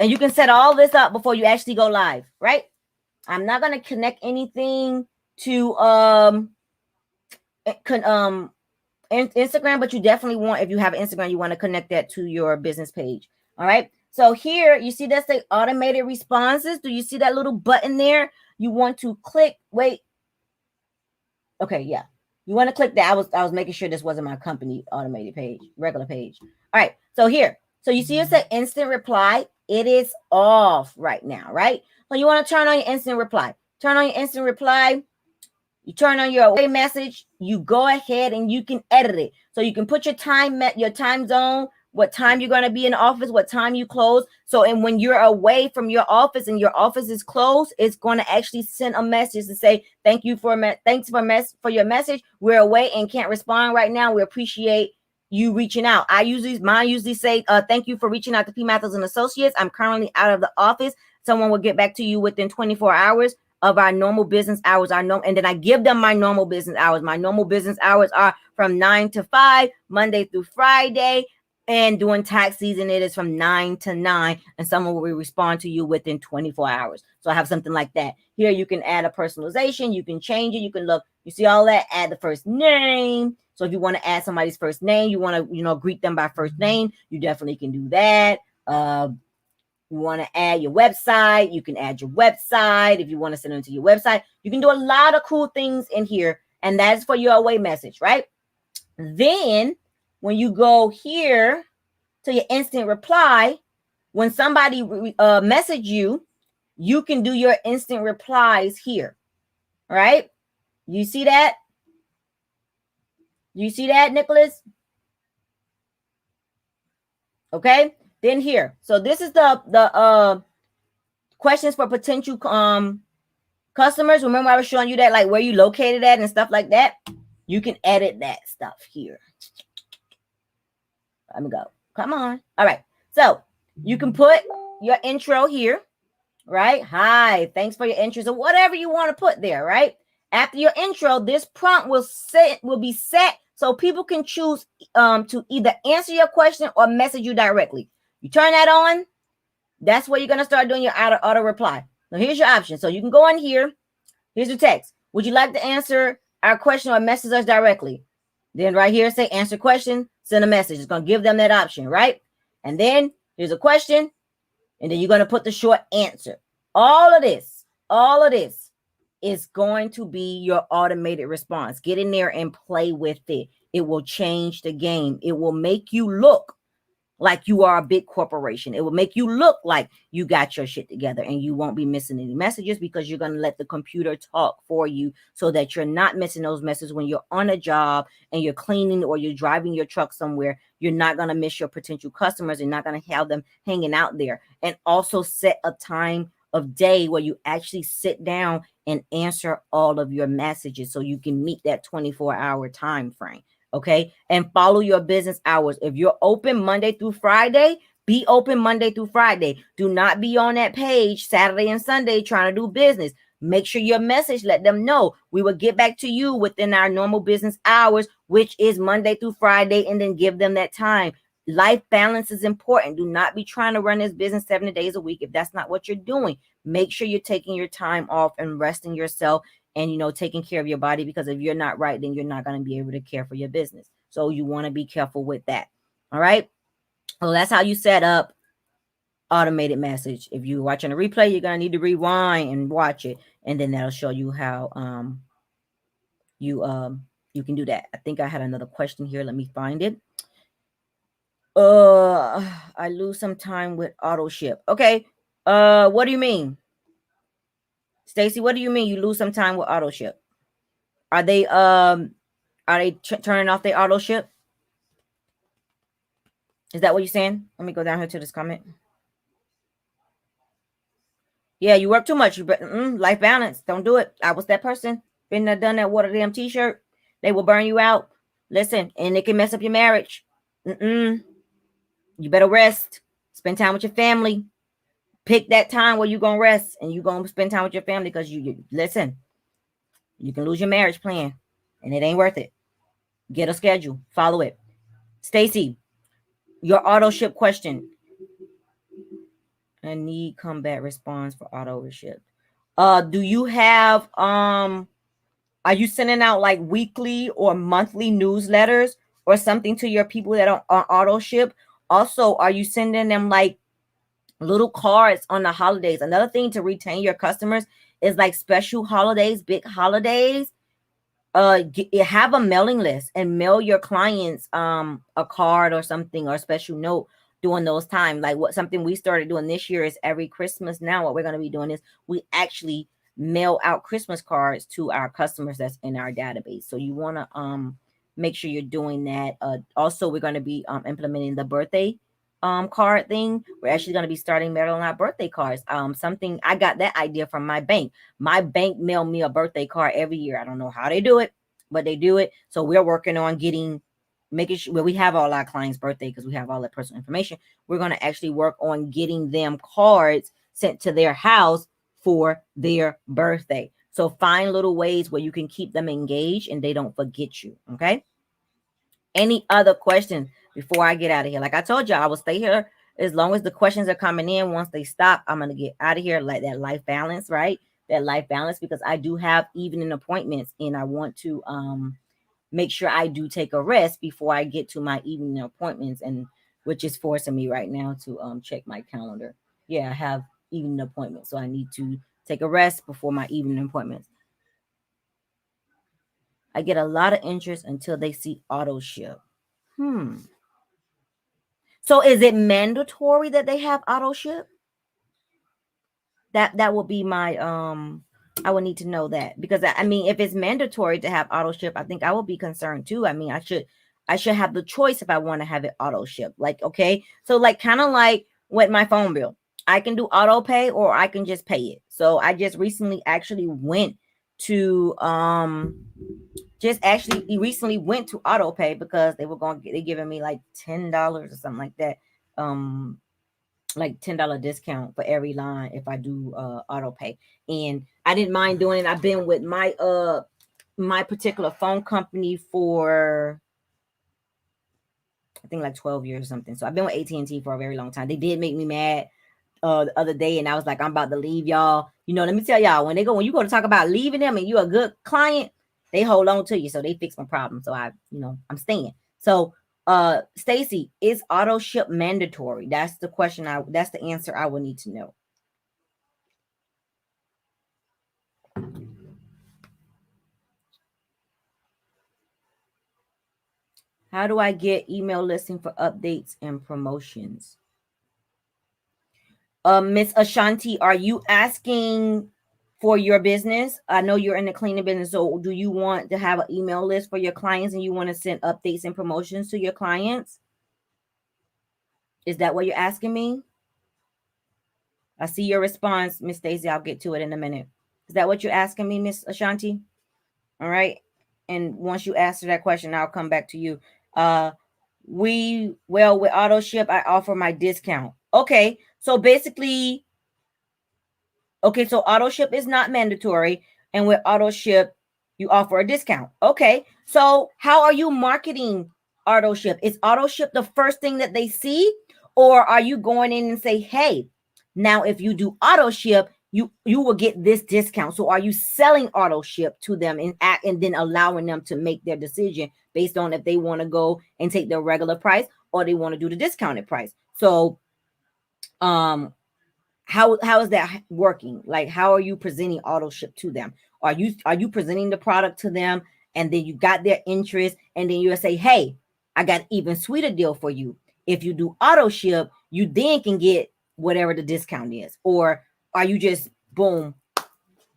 And you can set all this up before you actually go live, right? I'm not going to connect anything to Instagram, but you definitely want, if you have Instagram, you want to connect that to your business page. All right. So here you see that say automated responses. Do you see that little button there? You want to click. Wait. Okay. Yeah. You want to click that. I was making sure this wasn't my company automated page, regular page. All right. So here. So you see it say instant reply. It is off right now, right? So you want to turn on your instant reply. Turn on your instant reply. You turn on your away message, you go ahead and you can edit it. So you can put your time zone, what time you're going to be in the office, what time you close. So, and when you're away from your office and your office is closed, it's going to actually send a message to say, thanks for your message. We're away and can't respond right now. We appreciate you reaching out. Mine usually say, thank you for reaching out to P. Mathers and Associates. I'm currently out of the office. Someone will get back to you within 24 hours of our normal business hours. And then I give them my normal business hours. My normal business hours are from 9 to 5, Monday through Friday. And during tax season, it is from 9 to 9. And someone will respond to you within 24 hours. So I have something like that. Here you can add a personalization. You can change it. You can look. You see all that? Add the first name. So if you want to add somebody's first name, you want to, greet them by first name, you definitely can do that. You want to add your website, you can add your website. If you want to send them to your website, you can do a lot of cool things in here. And that's for your away message, right? Then when you go here to your instant reply, when somebody message you, you can do your instant replies here, right? You see that? You see that, Nicholas? Okay. Then here. So this is the questions for potential customers. Remember I was showing you that, like where you located at and stuff like that. You can edit that stuff here. Let me go. Come on. All right. So you can put your intro here, right? Hi, thanks for your interest or whatever you want to put there, right? After your intro, this prompt will be set so people can choose to either answer your question or message you directly. You turn that on. That's where you're going to start doing your auto reply. Now, here's your option. So you can go in here. Here's your text. Would you like to answer our question or message us directly? Then right here, say answer question, send a message. It's going to give them that option, right? And then here's a question. And then you're going to put the short answer. All of this is going to be your automated response. Get in there and play with it. It will change the game. It will make you look like you are a big corporation. It will make you look like you got your shit together and you won't be missing any messages because you're going to let the computer talk for you so that you're not missing those messages when you're on a job and you're cleaning or you're driving your truck somewhere. You're not going to miss your potential customers. You're not going to have them hanging out there. And also set a time of day where you actually sit down and answer all of your messages so you can meet that 24-hour time frame. Okay. And follow your business hours. If you're open Monday through Friday, be open Monday through Friday. Do not be on that page Saturday and Sunday trying to do business. Make sure your message, let them know we will get back to you within our normal business hours, which is Monday through Friday, and then give them that time. Life balance is important. Do not be trying to run this business 7 days a week. If that's not what you're doing, make sure you're taking your time off and resting yourself and, taking care of your body, because if you're not right, then you're not going to be able to care for your business. So you want to be careful with that. All right. Well, that's how you set up automated message. If you're watching a replay, you're going to need to rewind and watch it. And then that'll show you how you can do that. I think I had another question here. Let me find it. I lose some time with auto ship. Okay. What do you mean? Stacy, what do you mean you lose some time with auto ship? Are they turning off their auto ship? Is that what you're saying? Let me go down here to this comment. Yeah, you work too much. Life balance. Don't do it. I was that person. Been there, done that. Wore a damn t-shirt. They will burn you out. Listen, and it can mess up your marriage. You better rest. Spend time with your family. Pick that time where you're gonna rest and you're gonna spend time with your family, because you listen, you can lose your marriage plan and it ain't worth it. Get a schedule, follow it. Stacy, your auto ship question. I need combat response for auto ship. Do you have are you sending out like weekly or monthly newsletters or something to your people that are on auto ship? Also, are you sending them like little cards on the holidays? Another thing to retain your customers is like special holidays, big holidays. Have a mailing list and mail your clients a card or something or a special note during those times. Like what something we started doing this year is every Christmas now what we're going to be doing is we actually mail out Christmas cards to our customers that's in our database. So you want to make sure you're doing that. Also we're going to be implementing the birthday card thing. We're actually going to be starting mailing out birthday cards. Something I got that idea from my bank. My bank mail me a birthday card every year. I don't know how they do it, but they do it. So we're working on making sure, well, we have all our clients' birthday because we have all their personal information. We're going to actually work on getting them cards sent to their house for their birthday. So find little ways where you can keep them engaged and they don't forget you. Okay. Any other questions before I get out of here? Like I told you, I will stay here as long as the questions are coming in. Once they stop, I'm going to get out of here. Like that life balance, right? That life balance, because I do have evening appointments and I want to make sure I do take a rest before I get to my evening appointments, and which is forcing me right now to check my calendar. Yeah, I have evening appointments, so I need to take a rest before my evening appointments. I get a lot of interest until they see auto ship. So is it mandatory that they have auto ship? That would be my I would need to know that, because I mean if it's mandatory to have auto ship, I think I will be concerned too. I mean I should have the choice if I want to have it auto ship. Like okay, so like kind of like with my phone bill, I can do auto pay or I can just pay it. So I just recently actually went to auto pay because they giving me like $10 or something like that. Like $10 discount for every line if I do auto pay. And I didn't mind doing it. I've been with my particular phone company for I think like 12 years or something. So I've been with AT&T for a very long time. They did make me mad the other day, and I was like, I'm about to leave y'all. You know, let me tell y'all, when you go to talk about leaving them and you're a good client, they hold on to you. So they fix my problem. So I'm staying. So Stacy, is auto ship mandatory? That's the question. That's the answer I would need to know. How do I get email listing for updates and promotions? Miss Ashanti, are you asking for your business? I know you're in the cleaning business. So do you want to have an email list for your clients and you want to send updates and promotions to your clients? Is that what you're asking me? I see your response, Miss Stacy. I'll get to it in a minute. Is that what you're asking me, Miss Ashanti? All right. And once you answer that question, I'll come back to you. With auto ship, I offer my discount. Okay. So basically, okay, so auto ship is not mandatory, and with auto ship, you offer a discount. Okay, so how are you marketing auto ship? Is auto ship the first thing that they see, or are you going in and say, "Hey, now if you do auto ship, you will get this discount." So are you selling auto ship to them and then allowing them to make their decision based on if they want to go and take their regular price or they want to do the discounted price? So, how is that working? Like how are you presenting auto ship to them? Are you presenting the product to them and then you got their interest and then you'll say, hey, I got even sweeter deal for you. If you do auto ship, you then can get whatever the discount is. Or are you just boom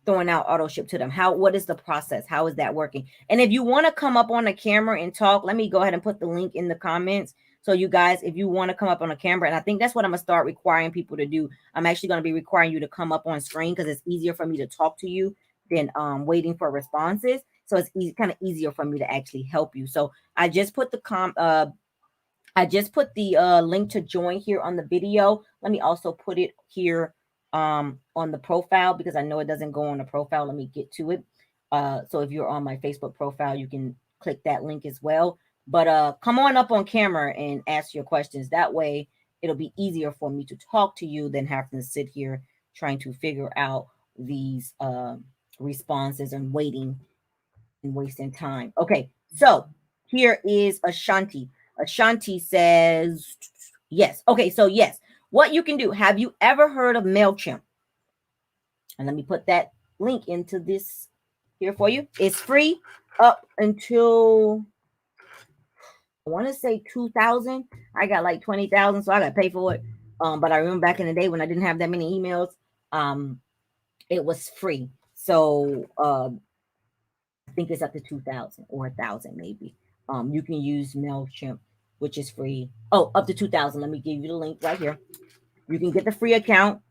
throwing out auto ship to them? What is the process? How is that working? And if you want to come up on the camera and talk, let me go ahead and put the link in the comments. So you guys, if you want to come up on a camera, and I think that's what I'm gonna start requiring people to do. I'm actually gonna be requiring you to come up on screen because it's easier for me to talk to you than waiting for responses. So it's kind of easier for me to actually help you. So I just put I just put the link to join here on the video. Let me also put it here on the profile because I know it doesn't go on the profile. Let me get to it. So if you're on my Facebook profile, you can click that link as well. But come on up on camera and ask your questions. That way, it'll be easier for me to talk to you than having to sit here trying to figure out these responses and waiting and wasting time. Okay, so here is Ashanti. Ashanti says, yes. Okay, so yes, what you can do. Have you ever heard of MailChimp? And let me put that link into this here for you. It's free up until I want to say 2000. I got like 20,000, so I got to pay for it. But I remember back in the day when I didn't have that many emails, um, it was free. So I think it's up to 2000 or 1000 maybe. You can use MailChimp, which is free. Oh, up to 2000. Let me give you the link right here. You can get the free account,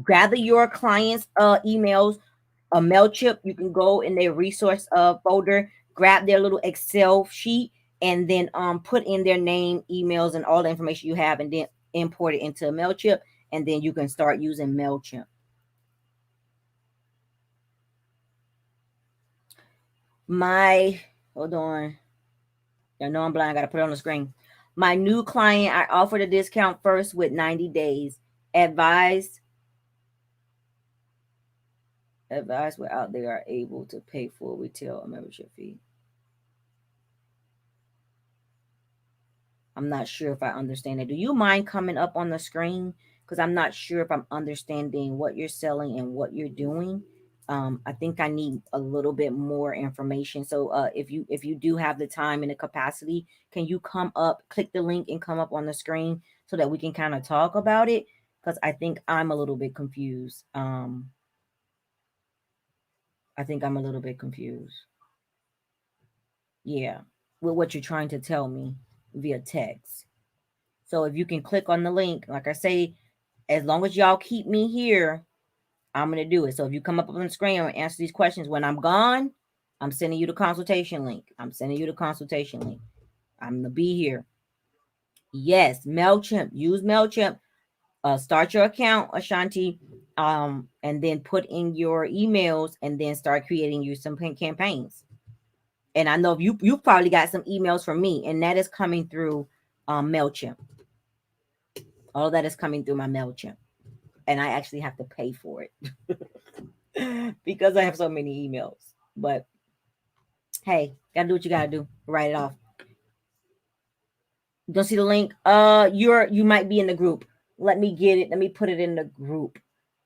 gather your clients' emails, a MailChimp. You can go in their resource folder, grab their little Excel sheet, and then put in their name, emails, and all the information you have, and then import it into MailChimp, and then you can start using MailChimp. Hold on. I know I'm blind. I got to put it on the screen. My new client, I offered a discount first with 90 days. Advised were out there are able to pay full retail membership fee. I'm not sure if I understand it. Do you mind coming up on the screen? Because I'm not sure if I'm understanding what you're selling and what you're doing. I think I need a little bit more information. So if you do have the time and the capacity, can you come up, click the link and come up on the screen so that we can kind of talk about it? Because I think I'm a little bit confused. I think I'm a little bit confused. Yeah, with what you're trying to tell me via text. So if you can click on the link, like I say, as long as y'all keep me here, I'm gonna do it. So if you come up on the screen and answer these questions when I'm gone, I'm sending you the consultation link. I'm sending you the consultation link. I'm gonna be here. Yes, MailChimp. Use MailChimp. Start your account, Ashanti, and then put in your emails and then start creating you some campaigns. And I know you probably got some emails from me, and that is coming through MailChimp. All that is coming through my MailChimp. And I actually have to pay for it because I have so many emails. But hey, gotta do what you gotta do. Write it off. Don't see the link? You might be in the group. Let me get it. Let me put it in the group.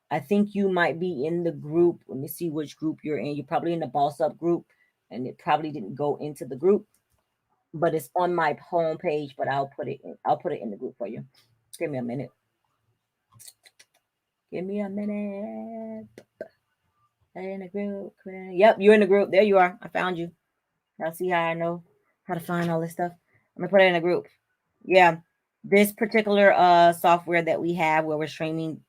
I think you might be in the group. Let me see which group you're in. You're probably in the Boss Up group, and it probably didn't go into the group, but it's on my home page. But I'll put it in. I'll put it in the group for you. Give me a minute. Give me a minute. In the group. Yep, you're in the group. There you are. I found you. Y'all see how I know how to find all this stuff? I'm gonna put it in a group. Yeah. This particular software that we have where we're streaming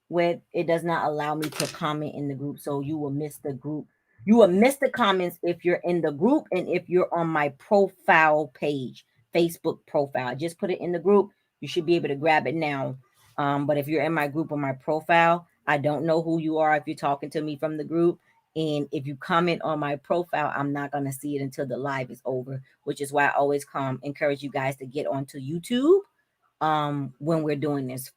with, it does not allow me to comment in the group. So you will miss the group. You will miss the comments if you're in the group and if you're on my profile page, Facebook profile. I just put it in the group. You should be able to grab it now. But if you're in my group or my profile, I don't know who you are if you're talking to me from the group. And if you comment on my profile, I'm not going to see it until the live is over, which is why I always encourage you guys to get onto YouTube when we're doing this.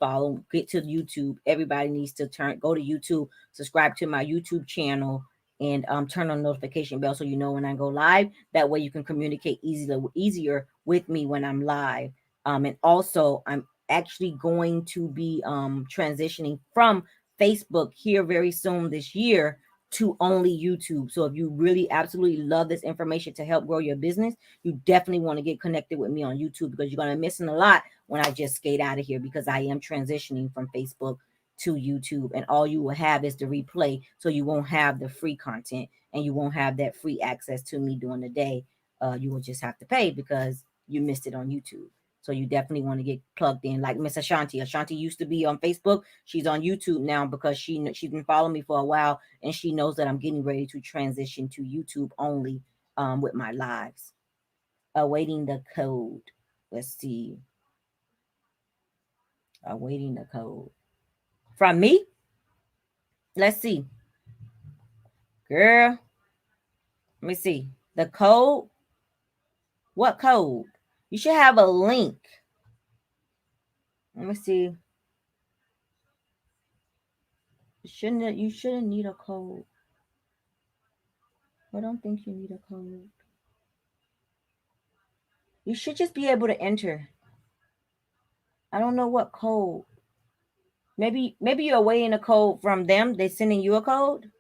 Get to YouTube. Everybody needs to go to YouTube, subscribe to my YouTube channel, and turn on notification bell so you know when I go live. That way you can communicate easier with me when I'm live. And also I'm actually going to be transitioning from Facebook here very soon this year to only YouTube. So if you really absolutely love this information to help grow your business, you definitely want to get connected with me on YouTube because you're going to be missing a lot when I just skate out of here because I am transitioning from Facebook to YouTube, and all you will have is the replay. So you won't have the free content and you won't have that free access to me during the day. You will just have to pay because you missed it on YouTube. So you definitely want to get plugged in, like Miss Ashanti. Ashanti used to be on Facebook. She's on YouTube now because she's been following me for a while, and she knows that I'm getting ready to transition to YouTube only with my lives. Awaiting the code. Let's see. Awaiting the code from me. Let's see, girl. Let me see the code. What code? You should have a link. Let me see. You shouldn't need a code. I don't think you need a code. You should just be able to enter. I don't know what code. Maybe you're awaiting a code from them. They're sending you a code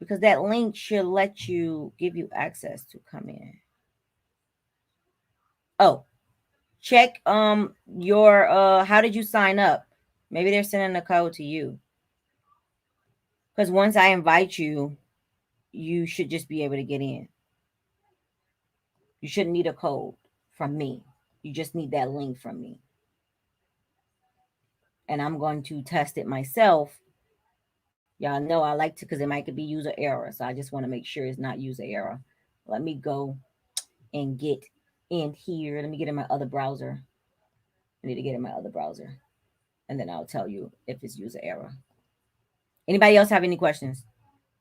because that link should let you give you access to come in. Oh, check your how did you sign up? Maybe they're sending a code to you. Because once I invite you, you should just be able to get in. You shouldn't need a code from me. You just need that link from me. And I'm going to test it myself. Y'all know I like to because it might be user error. So I just want to make sure it's not user error. Let me go and get in here. Let me get in my other browser. I need to get in my other browser. And then I'll tell you if it's user error. Anybody else have any questions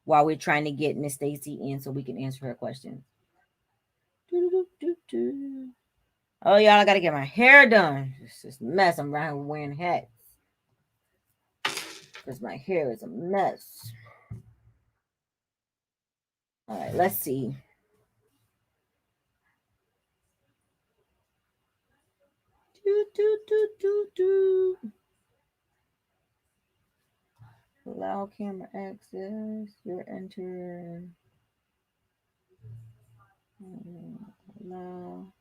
while we're trying to get Miss Stacy in so we can answer her questions? Oh, y'all, I got to get my hair done. It's just a mess. I'm around here wearing hats because my hair is a mess. All right, let's see. Allow camera access. You're enter. Allow.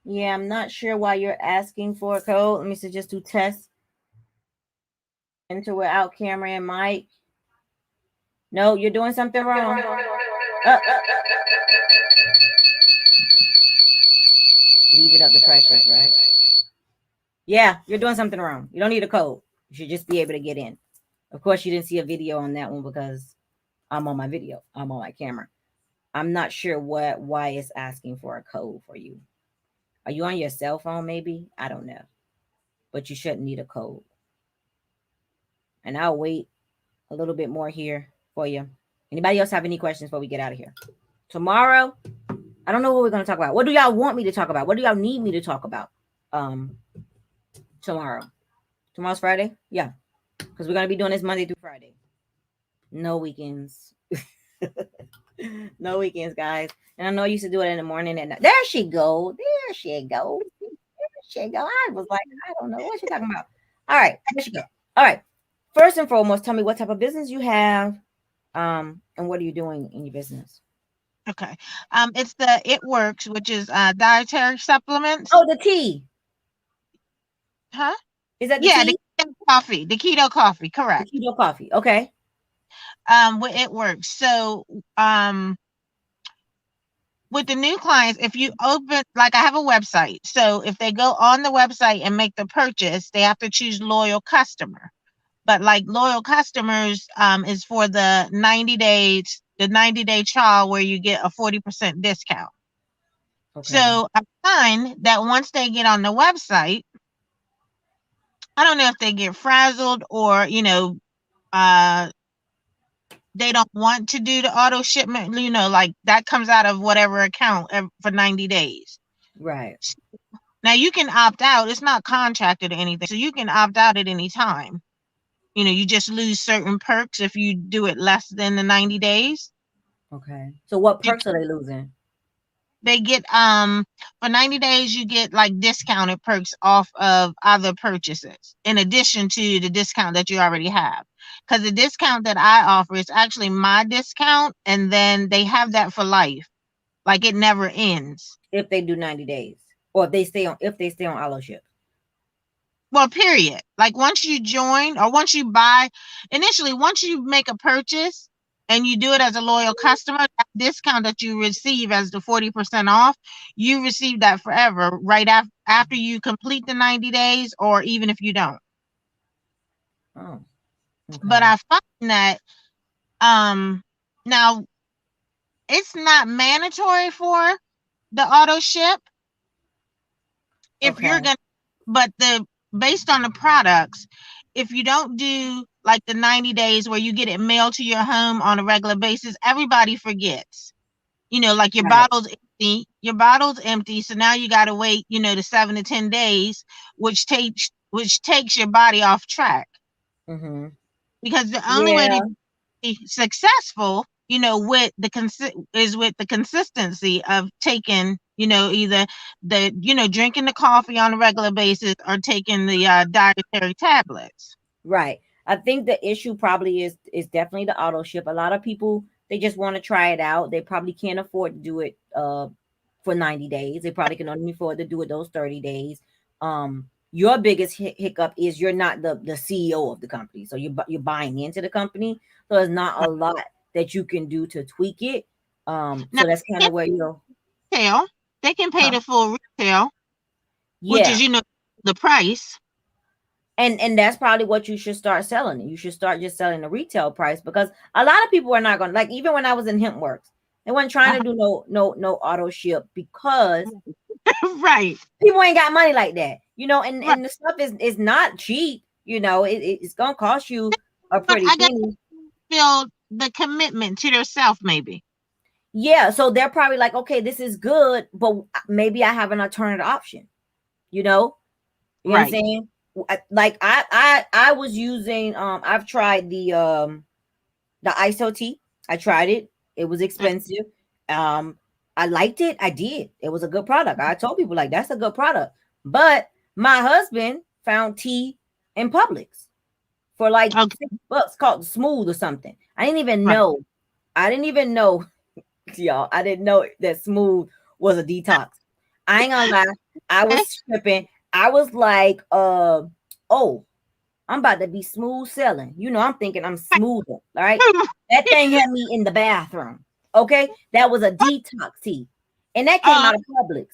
Yeah, I'm not sure why you're asking for a code. Let me see, just do test. Enter without camera and mic. No, you're doing something wrong. Leave it up to Precious, right? Yeah, you're doing something wrong. You don't need a code. You should just be able to get in. Of course, you didn't see a video on that one because I'm on my video. I'm on my camera. I'm not sure why it's asking for a code for you. Are you on your cell phone maybe? I don't know. But you shouldn't need a code. And I'll wait a little bit more here for you. Anybody else have any questions before we get out of here? Tomorrow, I don't know what we're going to talk about. What do y'all want me to talk about? What do y'all need me to talk about? Tomorrow. Tomorrow's Friday? Yeah. Because we're going to be doing this Monday through Friday. No weekends. No weekends, guys. And I know I used to do it in the morning and there she go. There she go. There she go. I was like, I don't know what she's talking about. All right, there she go. All right. First and foremost, tell me what type of business you have, and what are you doing in your business?
Okay. It's the It Works, which is dietary supplements.
Oh, the tea.
Huh?
Is that the
Yeah,
tea?
the keto coffee,
The
correct.
keto coffee. Okay.
With It Works. So um with the new clients, if you open, like, I have a website. So if they go on the website and make the purchase, they have to choose loyal customer. But like loyal customers is for the 90 days, the 90-day trial where you get a 40% discount.
Okay.
So I find that once they get on the website, I don't know if they get frazzled or, uh, they don't want to do the auto shipment, like that comes out of whatever account for 90 days.
Right.
Now you can opt out. It's not contracted or anything. So you can opt out at any time. You just lose certain perks if you do it less than the 90 days.
Okay. So what
You
perks are they losing?
They get for 90 days you get like discounted perks off of other purchases in addition to the discount that you already have, because the discount that I offer is actually my discount, and then they have that for life, like it never ends.
If they do 90 days. Or if they stay on auto ship.
Well, period. Like once you join or once you buy, initially, once you make a purchase and you do it as a loyal customer, that discount that you receive as the 40% off, you receive that forever right after you complete the 90 days, or even if you don't.
Oh,
But
okay.
I find that now it's not mandatory for the auto ship, if
Okay.
you're gonna, but the based on the products, if you don't do like the 90 days where you get it mailed to your home on a regular basis, everybody forgets. Like
Right.
your bottle's empty, so now you got to wait, the 7 to 10 days, which takes your body off track,
Mm-hmm.
because the only way
Yeah.
to be successful, is with the consistency of taking, either drinking the coffee on a regular basis or taking the dietary tablets.
Right. I think the issue probably is definitely the auto ship. A lot of people, they just want to try it out. They probably can't afford to do it for 90 days. They probably can only afford to do it those 30 days. Your biggest hiccup is you're not the CEO of the company. So you're buying into the company. So there's not a
Right.
lot that you can do to tweak it.
Now,
So that's kind
they
of where you're,
can retail, they can pay
huh?
the full retail, which
Yeah.
is, the price.
And that's probably what you should start selling. You should start just selling the retail price, because a lot of people are not going to, like, even when I was in HempWorks, they weren't trying to
Uh-huh.
do no auto ship because
Right,
people ain't got money like that,
right.
and the stuff is not cheap, it's gonna cost you a
But
pretty
I guess
penny.
feel the commitment to themselves, maybe.
Yeah, so they're probably like, okay, this is good, but maybe I have an alternative option, you know you know what I'm
Right.
saying? Like I was using, I've tried the ISO tea. I tried it. It was
Uh,
expensive. Um, I liked it. I did. It was a good product. I told people like that's a good product. But my husband found tea in Publix for like
Okay.
$6, called Smooth or something. I didn't even
Right.
know. I didn't even know, y'all. I didn't know that Smooth was a detox. I ain't gonna lie. I
Okay.
was tripping. I was like, oh, I'm about to be smooth selling. I'm thinking I'm smoother. All right. That thing had me in the bathroom. Okay. That was a detox tea. And that came
Uh,
out of Publix.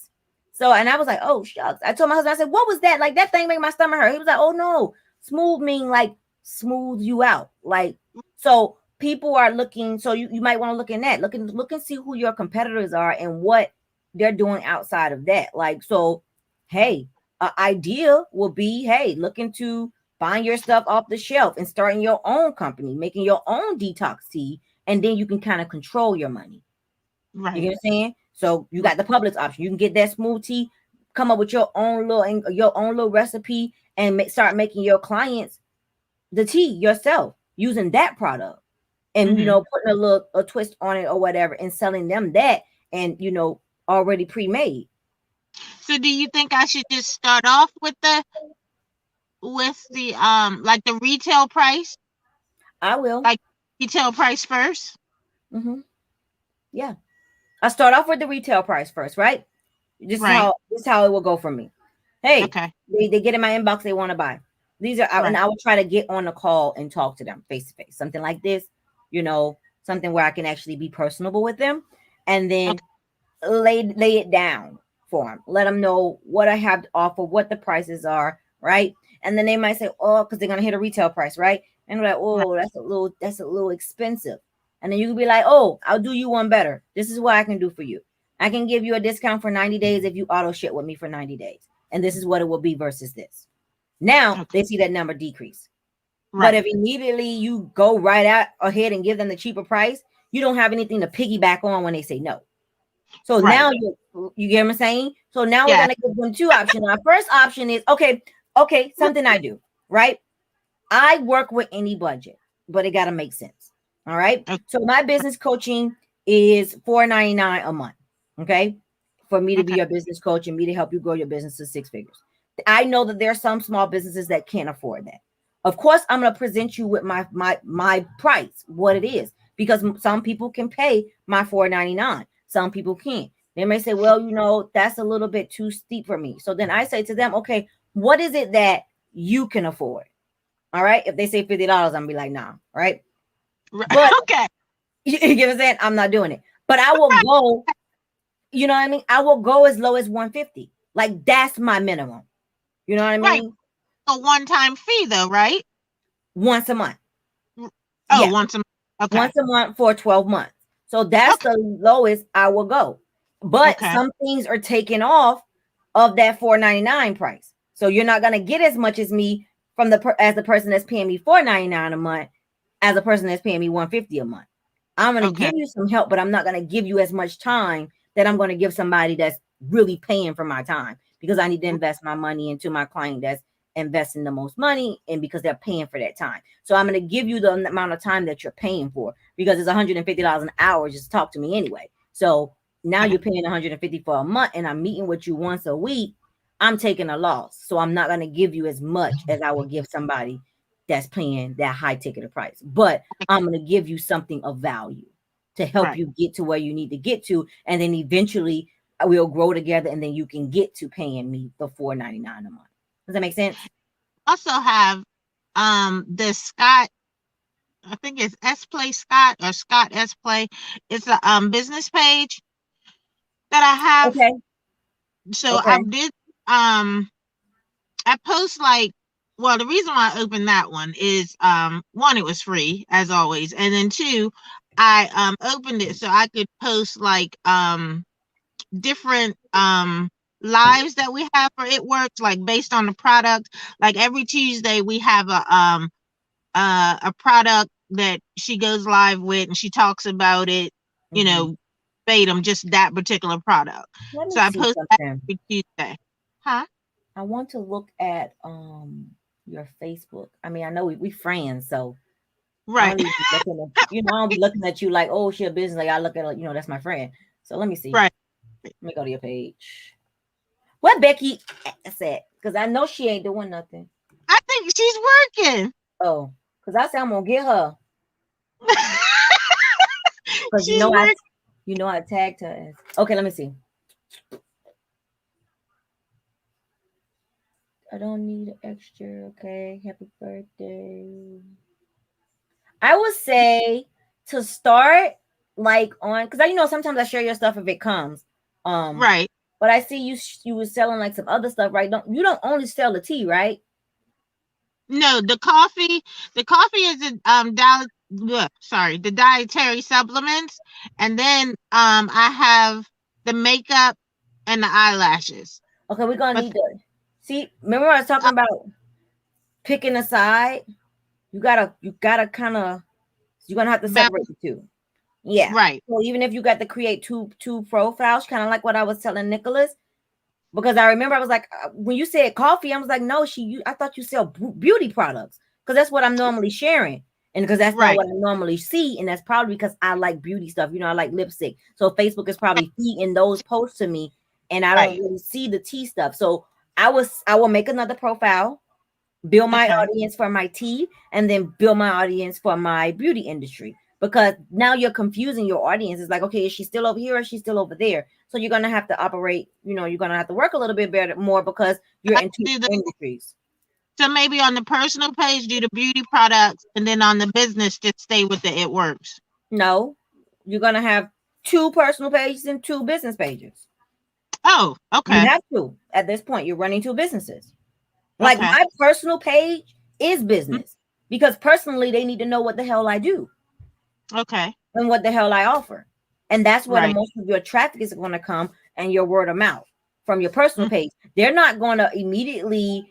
So, and I was like, oh, shucks. I told my husband, I said, what was that? Like, that thing made my stomach hurt. He was like, oh, no. Smooth mean like smooth you out. Like, so people are looking. So you might want to look in that. Look and see who your competitors are and what they're doing outside of that. Like, so, hey, an idea will be, hey, look into buying your stuff off the shelf and starting your own company, making your own detox tea, and then you can kind of control your money. You get
right.
what I'm saying? So you
Right.
got the Publix option. You can get that smooth tea, come up with your own little recipe, and start making your clients the tea yourself using that product, and
Hmm.
putting a twist on it or whatever, and selling them that, and already pre-made.
So, do you think I should just start off with the like the retail price,
I will.
like retail price first?
Hmm. Yeah, I start off with the retail price first, right? This is
Right.
how this is how it will go for me. Hey,
Okay.
they get in my inbox, they want to buy. These are and
Right.
I will try to get on the call and talk to them face to face. Something like this, something where I can actually be personable with them, and then
Okay.
lay it down for them. Let them know what I have to offer, what the prices are, right? And then they might say, oh, because they're gonna hit a retail price, right? And they're like,
Right.
oh, that's a little expensive. And then you can be like, oh, I'll do you one better. This is what I can do for you. I can give you a discount for 90 days if you auto ship with me for 90 days. And this is what it will be versus this. Now
Okay.
they see that number decrease. But
Right.
if immediately you go right out ahead and give them the cheaper price, you don't have anything to piggyback on when they say no. So
Right.
now you get what I'm saying? So now we're
Yeah.
gonna give them two options. Our first option is okay, something I do, right? I work with any budget, but it gotta make sense. All right.
Okay.
So my business coaching is $4.99 a month. Okay. For me to be
Okay.
your business coach and me to help you grow your business to six figures. I know that there are some small businesses that can't afford that. Of course, I'm gonna present you with my price, what it is, because some people can pay my $4.99. Some people can't. They may say, well, that's a little bit too steep for me. So then I say to them, okay, what is it that you can afford? All right. If they say $50, I'm gonna be like, nah, right?
Right.
But
Okay.
you get what I'm saying? I'm not doing it. But I will go, you know what I mean? I will go as low as 150. Like that's my minimum. You know what I
Right.
mean?
A one-time fee, though, right?
Once a month.
Oh,
Yeah.
once a month. Okay.
Once a month for 12 months. So that's
Okay.
the lowest I will go. but
Okay.
some things are taken off of that $4.99 price. So you're not gonna get as much as me from as the person that's paying me $4.99 a month as a person that's paying me $150 a month. I'm gonna
Okay.
give you some help, but I'm not gonna give you as much time that I'm gonna give somebody that's really paying for my time, because I need to invest my money into my client that's investing the most money, and because they're paying for that time. So I'm gonna give you the amount of time that you're paying for, because it's $150 an hour just to talk to me anyway. So now
Okay.
you're paying 150 for a month, and I'm meeting with you once a week. I'm taking a loss, so I'm not gonna give you as much as I would give somebody that's paying that high ticket price. But I'm going to give you something of value to help
Right.
you get to where you need to get to. And then eventually we'll grow together, and then you can get to paying me the $4.99 a month. Does that make sense?
Also have the Scott, I think it's S Play Scott or Scott S Play. It's a business page that I have.
Okay.
So I
Okay.
did I post like, well, the reason why I opened that one is one, it was free as always, and then two, I opened it so I could post like different lives that we have for It Works, like based on the product. Like every Tuesday we have a product that she goes live with and she talks about it, you
Mm-hmm.
know, verbatim, just that particular product.
Let me
So I
see
post that
something.
every Tuesday. Huh?
I want to look at your Facebook. I mean, I know we friends, so I
Right.
don't even be looking at, I don't be looking at you like, oh, she a business. Like I look at, that's my friend. So let me see.
Right.
Let me go to your page. What Becky said, because I know she ain't doing nothing.
I think she's working.
Oh, because I said I'm gonna get her. Because
She's working.
I tagged her as, okay, let me see. I don't need an extra. Okay, happy birthday. I would say to start like on, because sometimes I share your stuff if it comes. Um,
Right.
but I see you was selling like some other stuff, right? Don't only sell the tea, right?
No, the coffee is the dietary supplements, and then I have the makeup and the eyelashes.
Okay, we're gonna
But
need to see. Remember I was
uh,
talking about picking a side. You gotta kind of, you're gonna have to separate
balance,
the two. Yeah.
right,
So even if you got to create two profiles, kind of like what I was telling Nicholas, because I remember I was like, when you said coffee, I was like, no, I thought you sell beauty products, because that's what I'm normally sharing, and because that's not
right,
what I normally see, and that's probably because I like beauty stuff. I like lipstick, so Facebook is probably feeding those posts to me, and I don't
right.
really see the tea stuff. So I will make another profile, build my
Okay.
audience for my tea, and then build my audience for my beauty industry, because now you're confusing your audience. It's like, okay, is she still over here or is she still over there? So you're gonna have to operate, you're gonna have to work a little bit better, more, because you're
I
in two
do the
industries.
So maybe on the personal page do the beauty products, and then on the business just stay with the It Works.
No, you're gonna have two personal pages and two business pages.
Oh,
You
okay,
have to. At this point, you're running two businesses. Like
okay,
my personal page is business, because personally they need to know what the hell I do
okay,
and what the hell I offer. And that's where the
right,
most of your traffic is going to come, and your word of mouth from your personal page. They're not going to immediately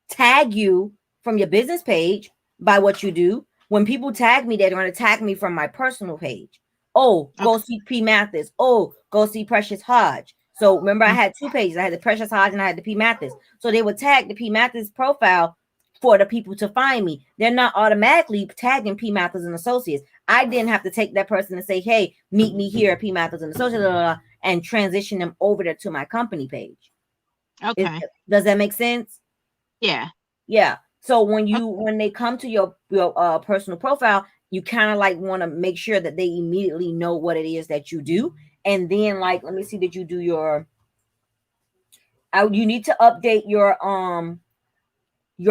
tag you from your business page by what you do. When people tag me, they're going to tag me from my personal page. Oh, go
okay,
see P. Mathis. Oh, go see Precious Hodge. So remember, I had two pages. I had the Precious Hodge and I had the P. Mathis. So they would tag the P. Mathis profile for the people to find me. They're not automatically tagging P. Mathis and Associates. I didn't have to take that person and say, hey, meet me here at P. Mathis and Associates, blah, blah, blah, and transition them over there to my company page.
okay,
Does that make sense?
yeah,
Yeah. So
okay,
when they come to your personal profile, you kind of like want to make sure that they immediately know what it is that you do. And then, like, let me see that you do you need to update your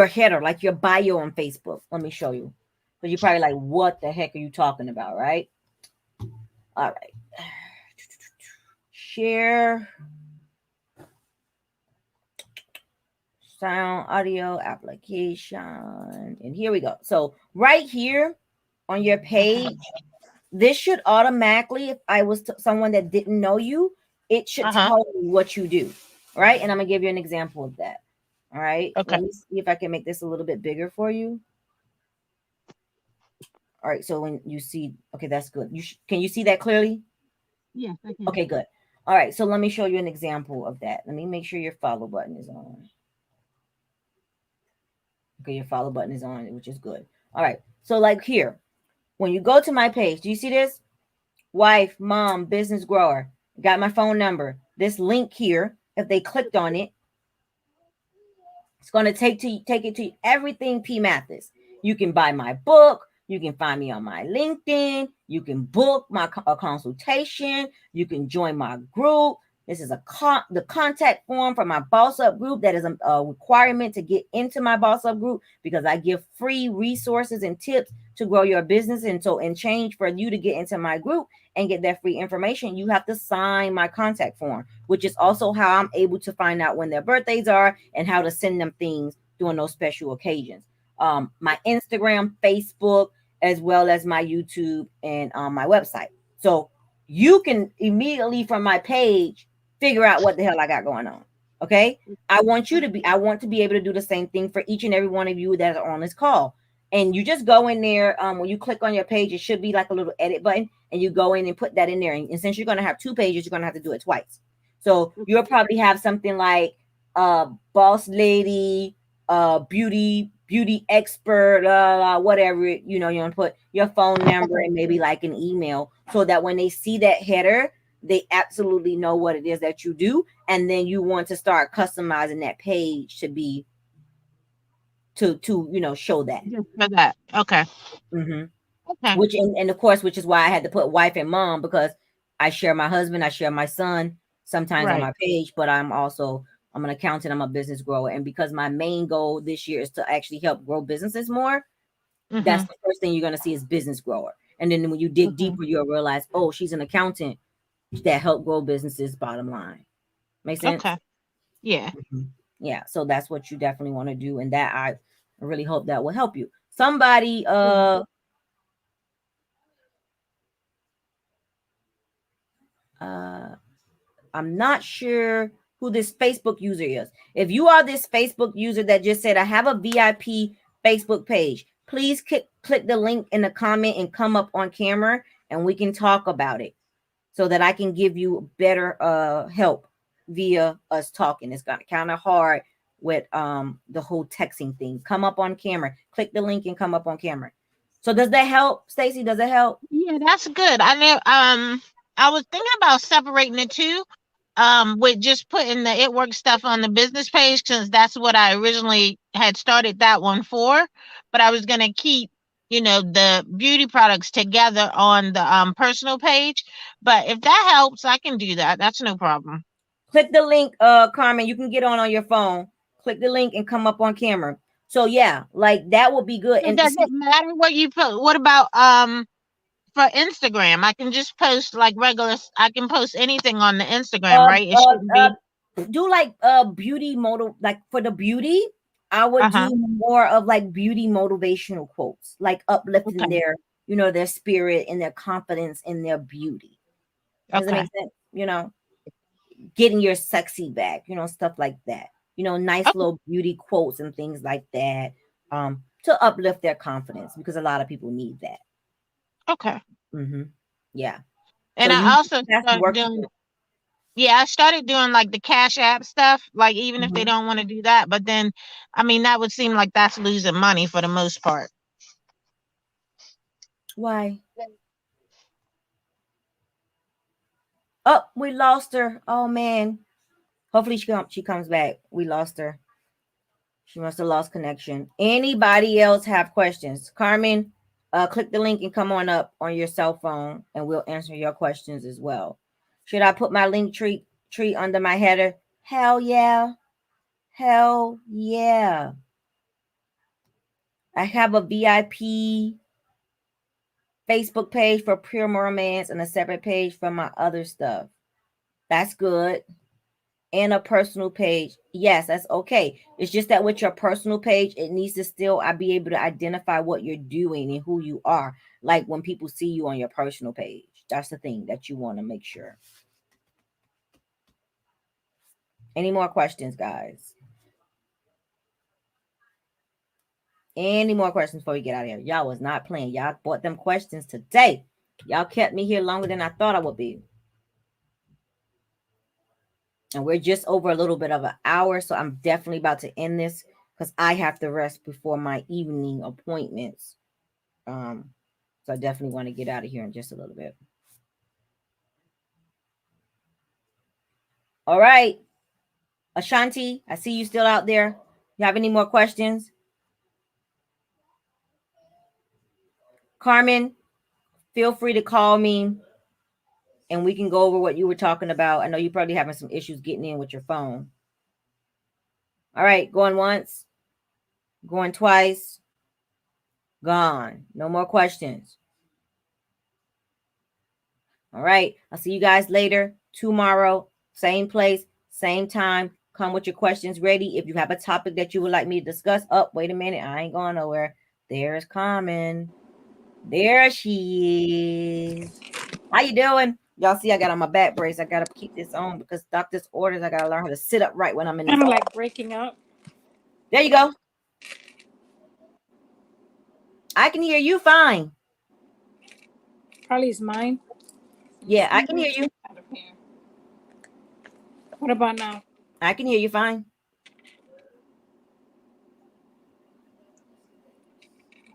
header, like your bio on Facebook. Let me show you. Because you're probably like, what the heck are you talking about, right? All right. Share sound audio application. And here we go. So right here on your
okay,
page, this should automatically, if I was someone that didn't know you, it should
Uh-huh.
tell me what you do. Right. And I'm going to give you an example of that. All right.
Okay.
Let me see if I can make this a little bit bigger for you. All right. So when you see, okay, that's good. Can you see that clearly?
Yes, I can.
Okay, good. All right. So let me show you an example of that. Let me make sure your follow button is on. Okay, your follow button is on, which is good. All right. So like here, when you go to my page, do you see this? Wife, mom, business grower. Got my phone number. This link here, if they clicked on it, it's going to take it to everything P Mathis. You can buy my book. You can find me on my LinkedIn. You can book a consultation. You can join my group. This is the contact form for my Boss Up group. That is a requirement to get into my Boss Up group because I give free resources and tips to grow your business. And so in change for you to get into my group and get that free information, you have to sign my contact form, which is also how I'm able to find out when their birthdays are and how to send them things during those special occasions. My Instagram, Facebook, as well as my YouTube and my website. So you can immediately from my page figure out what the hell I got going on. Okay. I want to be able to do the same thing for each and every one of you that are on this call. And you just go in there. When you click on your page, it should be like a little edit button, and you go in and put that in there. And since you're going to have 2 pages, you're going to have to do it twice. So you'll probably have something like boss lady, beauty expert, whatever, you want to put your phone number and maybe like an email so that when they see that header, they absolutely know what it is that you do. And then you want to start customizing that page to be to show that.
Just for that. Okay.
Mm-hmm.
Okay.
And of course, which is why I had to put wife and mom, because I share my husband, I share my son sometimes on
Right.
my page, but I'm an accountant, I'm a business grower. And because my main goal this year is to actually help grow businesses more, that's
Mm-hmm.
the first thing you're gonna see is business grower. And then when you dig
Mm-hmm.
deeper, you'll realize, oh, she's an accountant that help grow businesses, bottom line. Make sense?
Okay. Yeah.
Mhm. Yeah. So that's what you definitely want to do. And that I really hope that will help you. Somebody
Yeah.
uh I'm not sure who this Facebook user is. If you are this Facebook user that just said, I have a VIP Facebook page, please click the link in the comment and come up on camera and we can talk about it so that I can give you better help via us talking. It's kind of hard with the whole texting thing. Come up on camera, click the link and come up on camera. So does that help, Stacy? Does that help?
Yeah, that's good. I was thinking about separating the two, with just putting the it work stuff on the business page since that's what I originally had started that one for. But I was gonna keep, the beauty products together on the personal page. But if that helps, I can do that. That's no problem.
Click the link, Carmen. You can get on your phone. Click the link and come up on camera. So yeah, like that would be good.
So
And
does
see,
it matter what you put? What about for Instagram? I can just post like I can post anything on the Instagram,
uh,
right? It
uh,
shouldn't
uh,
be.
do like beauty model, like for the beauty. I would
Uh-huh.
do more of like beauty motivational quotes, like uplifting
Okay.
their spirit and their confidence in their beauty. Does that make
Okay.
sense? Getting your sexy back, stuff like that. Nice
Okay.
little beauty quotes and things like that, to uplift their confidence because a lot of people need that.
Okay.
Mm-hmm. Yeah. So
And I also
that's
started
work to
doing,
do.
yeah, I started doing like the Cash App stuff, like even if they
Mm-hmm.
don't want to do that. But then, I mean, that would seem like that's losing money for the most part.
Why? Oh, we lost her. Oh man. Hopefully she comes back. We lost her. She must have lost connection. Anybody else have questions? Carmen, click the link and come on up on your cell phone and we'll answer your questions as well. Should I put my link tree under my header? Hell yeah. Hell yeah. I have a VIP Facebook page for Pure Romance and a separate page for my other stuff. That's good. and a personal page, yes, that's okay. It's just that with your personal page, it needs to still I be able to identify what you're doing and who you are. Like when people see you on your personal page, that's the thing that you want to make sure. Any more questions, guys? Any more questions before we get out of here? Y'all was not playing. Y'all bought them questions today. Y'all kept me here longer than I thought I would be. And we're just over a little bit of an hour, so I'm definitely about to end this because I have to rest before my evening appointments. So I definitely want to get out of here in just a little bit. All right, Ashanti, I see you still out there. You have any more questions? Carmen, feel free to call me and we can go over what you were talking about. I know you're probably having some issues getting in with your phone. All right, going once, going twice, gone. No more questions. All right, I'll see you guys later tomorrow, same place, same time. Come with your questions ready. If you have a topic that you would like me to discuss, oh, wait a minute, I ain't going nowhere. There's Carmen. There she is. How you doing? Y'all see I got on my back brace. I gotta keep this on because doctor's orders. I gotta learn how to sit up right when I'm in this.
Kind of like breaking up.
There you go. I can hear you fine.
Probably is mine.
Yeah, I can hear you.
Out of here. What about now?
I can hear you fine.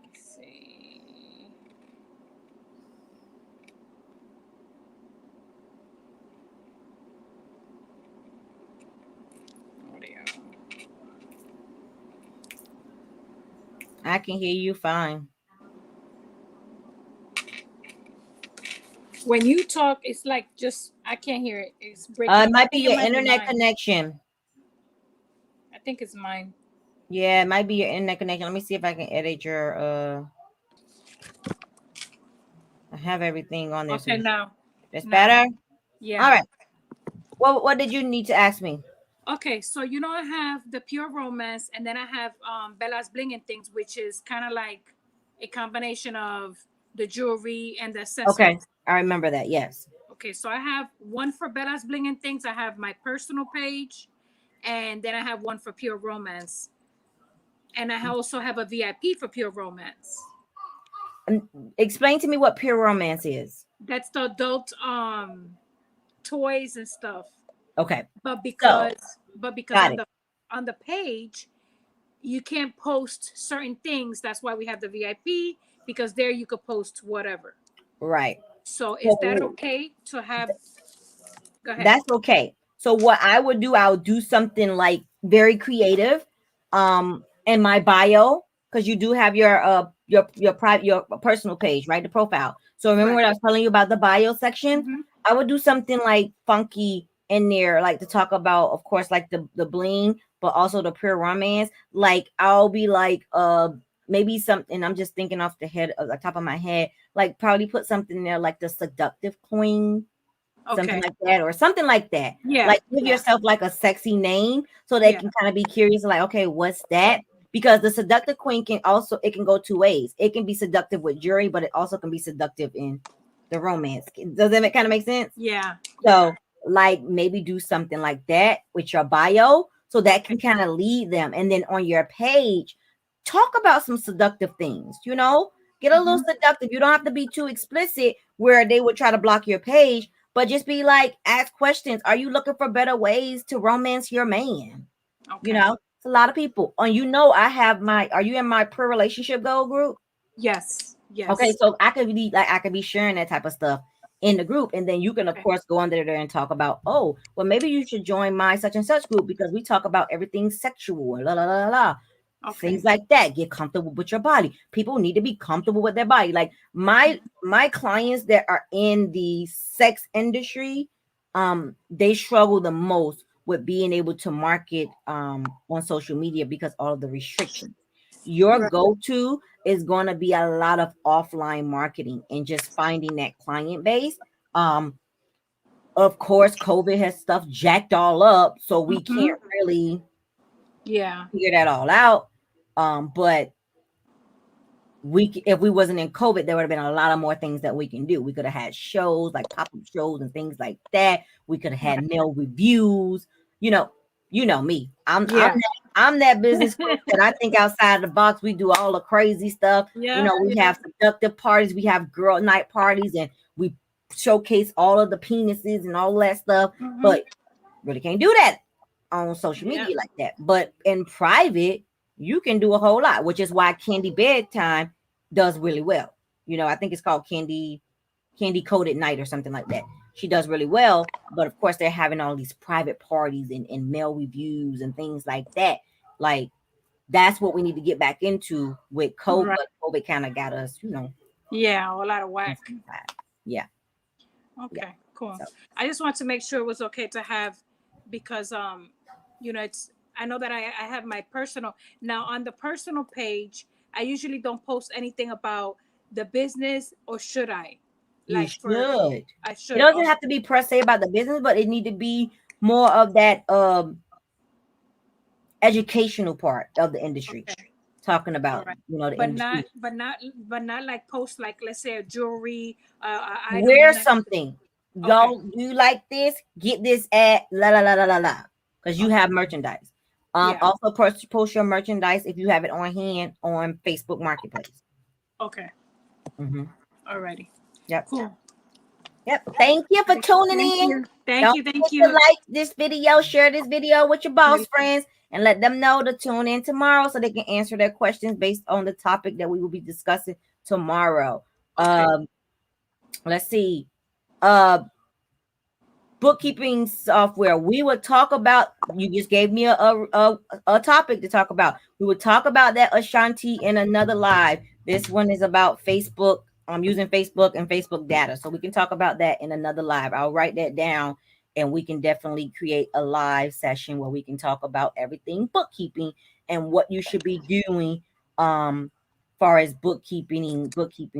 Let's see. Audio.
I can hear you fine.
When you talk, it's like just I can't hear it. It's
It
breaking up. I
might be
think it
your
might be
internet
mine.
connection.
I think it's mine.
Yeah, it might be your internet connection. Let me see if I can edit your I have everything on there. So
Okay, now.
that's
Now.
better. All
Yeah.
right. What did you need to ask me?
Okay, so I have the pure romance, and then I have Bella's bling and things, which is kind of like a combination of the jewelry and the
Okay,
accessories.
I remember that. Yes.
Okay, so I have one for Bella's bling and things. I have my personal page, and then I have one for pure romance, and I also have a VIP for pure romance.
Explain to me what pure romance is.
That's the adult toys and stuff.
Okay.
But
So
because
got it.
on the page you can't post certain things. That's why we have the VIP, because there you could post whatever.
Right.
So is that
So
okay to have? Go ahead.
that's okay. So what I would do, I would do something like very creative, in my bio, because you do have your private your personal page, right? The profile. So remember
Right.
what I was telling you about the bio section?
Mm-hmm.
I would do something like funky in there, like to talk about, of course, like the bling, but also the pure romance. Like I'll be like maybe something I'm just thinking off the head of the top of my head, like probably put something there like the seductive queen, something
Okay.
like that, or something like that.
Yeah.
Like give
Yeah.
yourself like a sexy name so they
Yeah.
can kind of be curious, like, okay, what's that? Because the seductive queen can also it can go two ways. It can be seductive with jury, but it also can be seductive in the romance. Does that kind of make sense?
Yeah. Yeah.
So, like, maybe do something like that with your bio so that
Okay.
can kind of lead them. And then on your page, talk about some seductive things, get a little
Mm-hmm.
seductive. You don't have to be too explicit where they would try to block your page, but just be like, ask questions. Are you looking for better ways to romance your man?
Okay.
It's a lot of people. And are you in my per relationship goal group?
Yes.
Okay,
Yes.
so I could be sharing that type of stuff in the group, and then you can of
Okay.
course go under there and talk about, oh, well, maybe you should join my such and such group because we talk about everything sexual and la la la la.
Okay.
Things like that. Get comfortable with your body. People need to be comfortable with their body. Like my clients that are in the sex industry, they struggle the most with being able to market on social media because all of the restrictions. Your
Right.
go-to is going to be a lot of offline marketing and just finding that client base. Um, Of course, COVID has stuff jacked all up, so we
Mhm.
can't really
Yeah.
figure that all out. But if we wasn't in COVID, there would have been a lot of more things that we can do. We could have had shows like pop-up shows and things like that. We could have had
Right.
mail reviews. You know, you know me.
Yeah.
I'm that business person that I think outside the box. We do all the crazy stuff.
Yeah.
We
Yeah.
have seductive parties, we have girl night parties, and we showcase all of the penises and all that stuff.
Mhm.
But really can't do that on social
Yeah.
media like that. But in private, you can do a whole lot, which is why Candy Bedtime does really well. I think it's called Candy Coated Night or something like that. She does really well, but of course they're having all these private parties and mail reviews and things like that. Like that's what we need to get back into with COVID.
Right.
But COVID kind of got us,
Yeah. A lot of whack.
yeah, yeah.
Okay. Cool.
So
I just want to make sure it was okay to have, because it's, I know that I have my personal, now on the personal page, I usually don't post anything about the business, or should I?
you
Like for,
should.
I
It
should.
doesn't
Okay.
have to be per se about the business, but it need to be more of that educational part of the industry,
Okay.
talking
All
about
right.
the
But
industry.
not, like post, like, let's say a jewelry, item
Wear
and that.
something.
Okay.
Y'all, do you like this? Get this at la la la la la la, because you
Okay.
have merchandise.
Yeah.
Also post your merchandise if you have it on hand on Facebook Marketplace.
Okay.
Mm-hmm.
Alrighty.
Yep.
Cool.
Yep. Thank you for tuning
Thank
in.
you. Thank
Don't
you. Thank
forget to
you.
like this video, share this video with your boss friends, and let them know to tune in tomorrow so they can answer their questions based on the topic that we will be discussing tomorrow.
Okay.
Let's see. Uh Bookkeeping software. We would talk about. You just gave me a topic to talk about. We would talk about that, Ashanti, in another live. This one is about Facebook. I'm using Facebook and Facebook data, so we can talk about that in another live. I'll write that down, and we can definitely create a live session where we can talk about everything bookkeeping and what you should be doing. Far as bookkeeping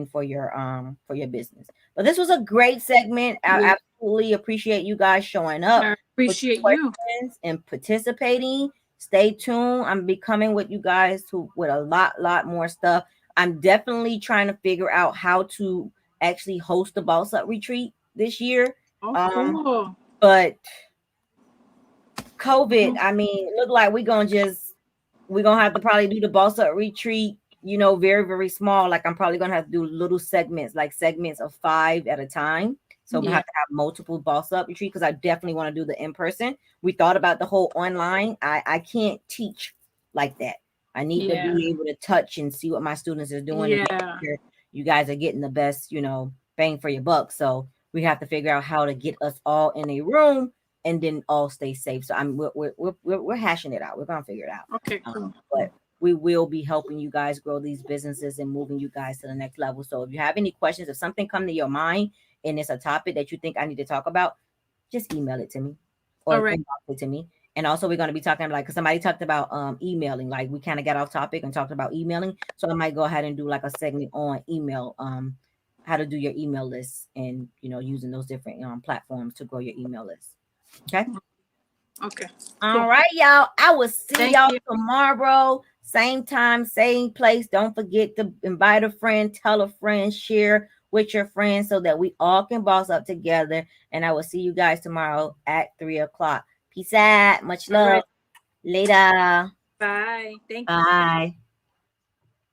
for your business. But this was a great segment. I absolutely appreciate you guys showing up
I
with your
appreciate you.
questions and participating. Stay tuned. I'm be coming with you guys with a lot more stuff. I'm definitely trying to figure out how to actually host the Boss Up retreat this year.
Oh,
Um,
cool.
but COVID, I mean, look like we're gonna have to probably do the Boss Up retreat, very, very small. Like I'm probably gonna have to do little segments, like segments of 5 at a time. So I'm gonna
Yeah.
have to have multiple Boss Up retreat because I definitely want to do the in-person. We thought about the whole online. I can't teach like that. I need to
Yeah.
be able to touch and see what my students are doing and make
Yeah.
sure you guys are getting the best, bang for your buck. So we have to figure out how to get us all in a room and then all stay safe. So we're hashing it out. We're gonna figure it out.
Okay, cool.
But we will be helping you guys grow these businesses and moving you guys to the next level. So if you have any questions, if something come to your mind and it's a topic that you think I need to talk about, just email it to me or
All right.
inbox it to me. And also we're going to be talking like, because somebody talked about emailing, like we kind of got off topic and talked about emailing. So I might go ahead and do like a segment on email, how to do your email list and using those different platforms to grow your email list. Okay.
Okay.
All
Cool.
right, y'all. I will see
Thank
y'all
you.
tomorrow. Same time, same place. Don't forget to invite a friend, tell a friend, share with your friends so that we all can boss up together. And I will see you guys tomorrow at 3 o'clock. Peace out. Much
All
love.
right.
Later.
Bye. Thank you.
Bye.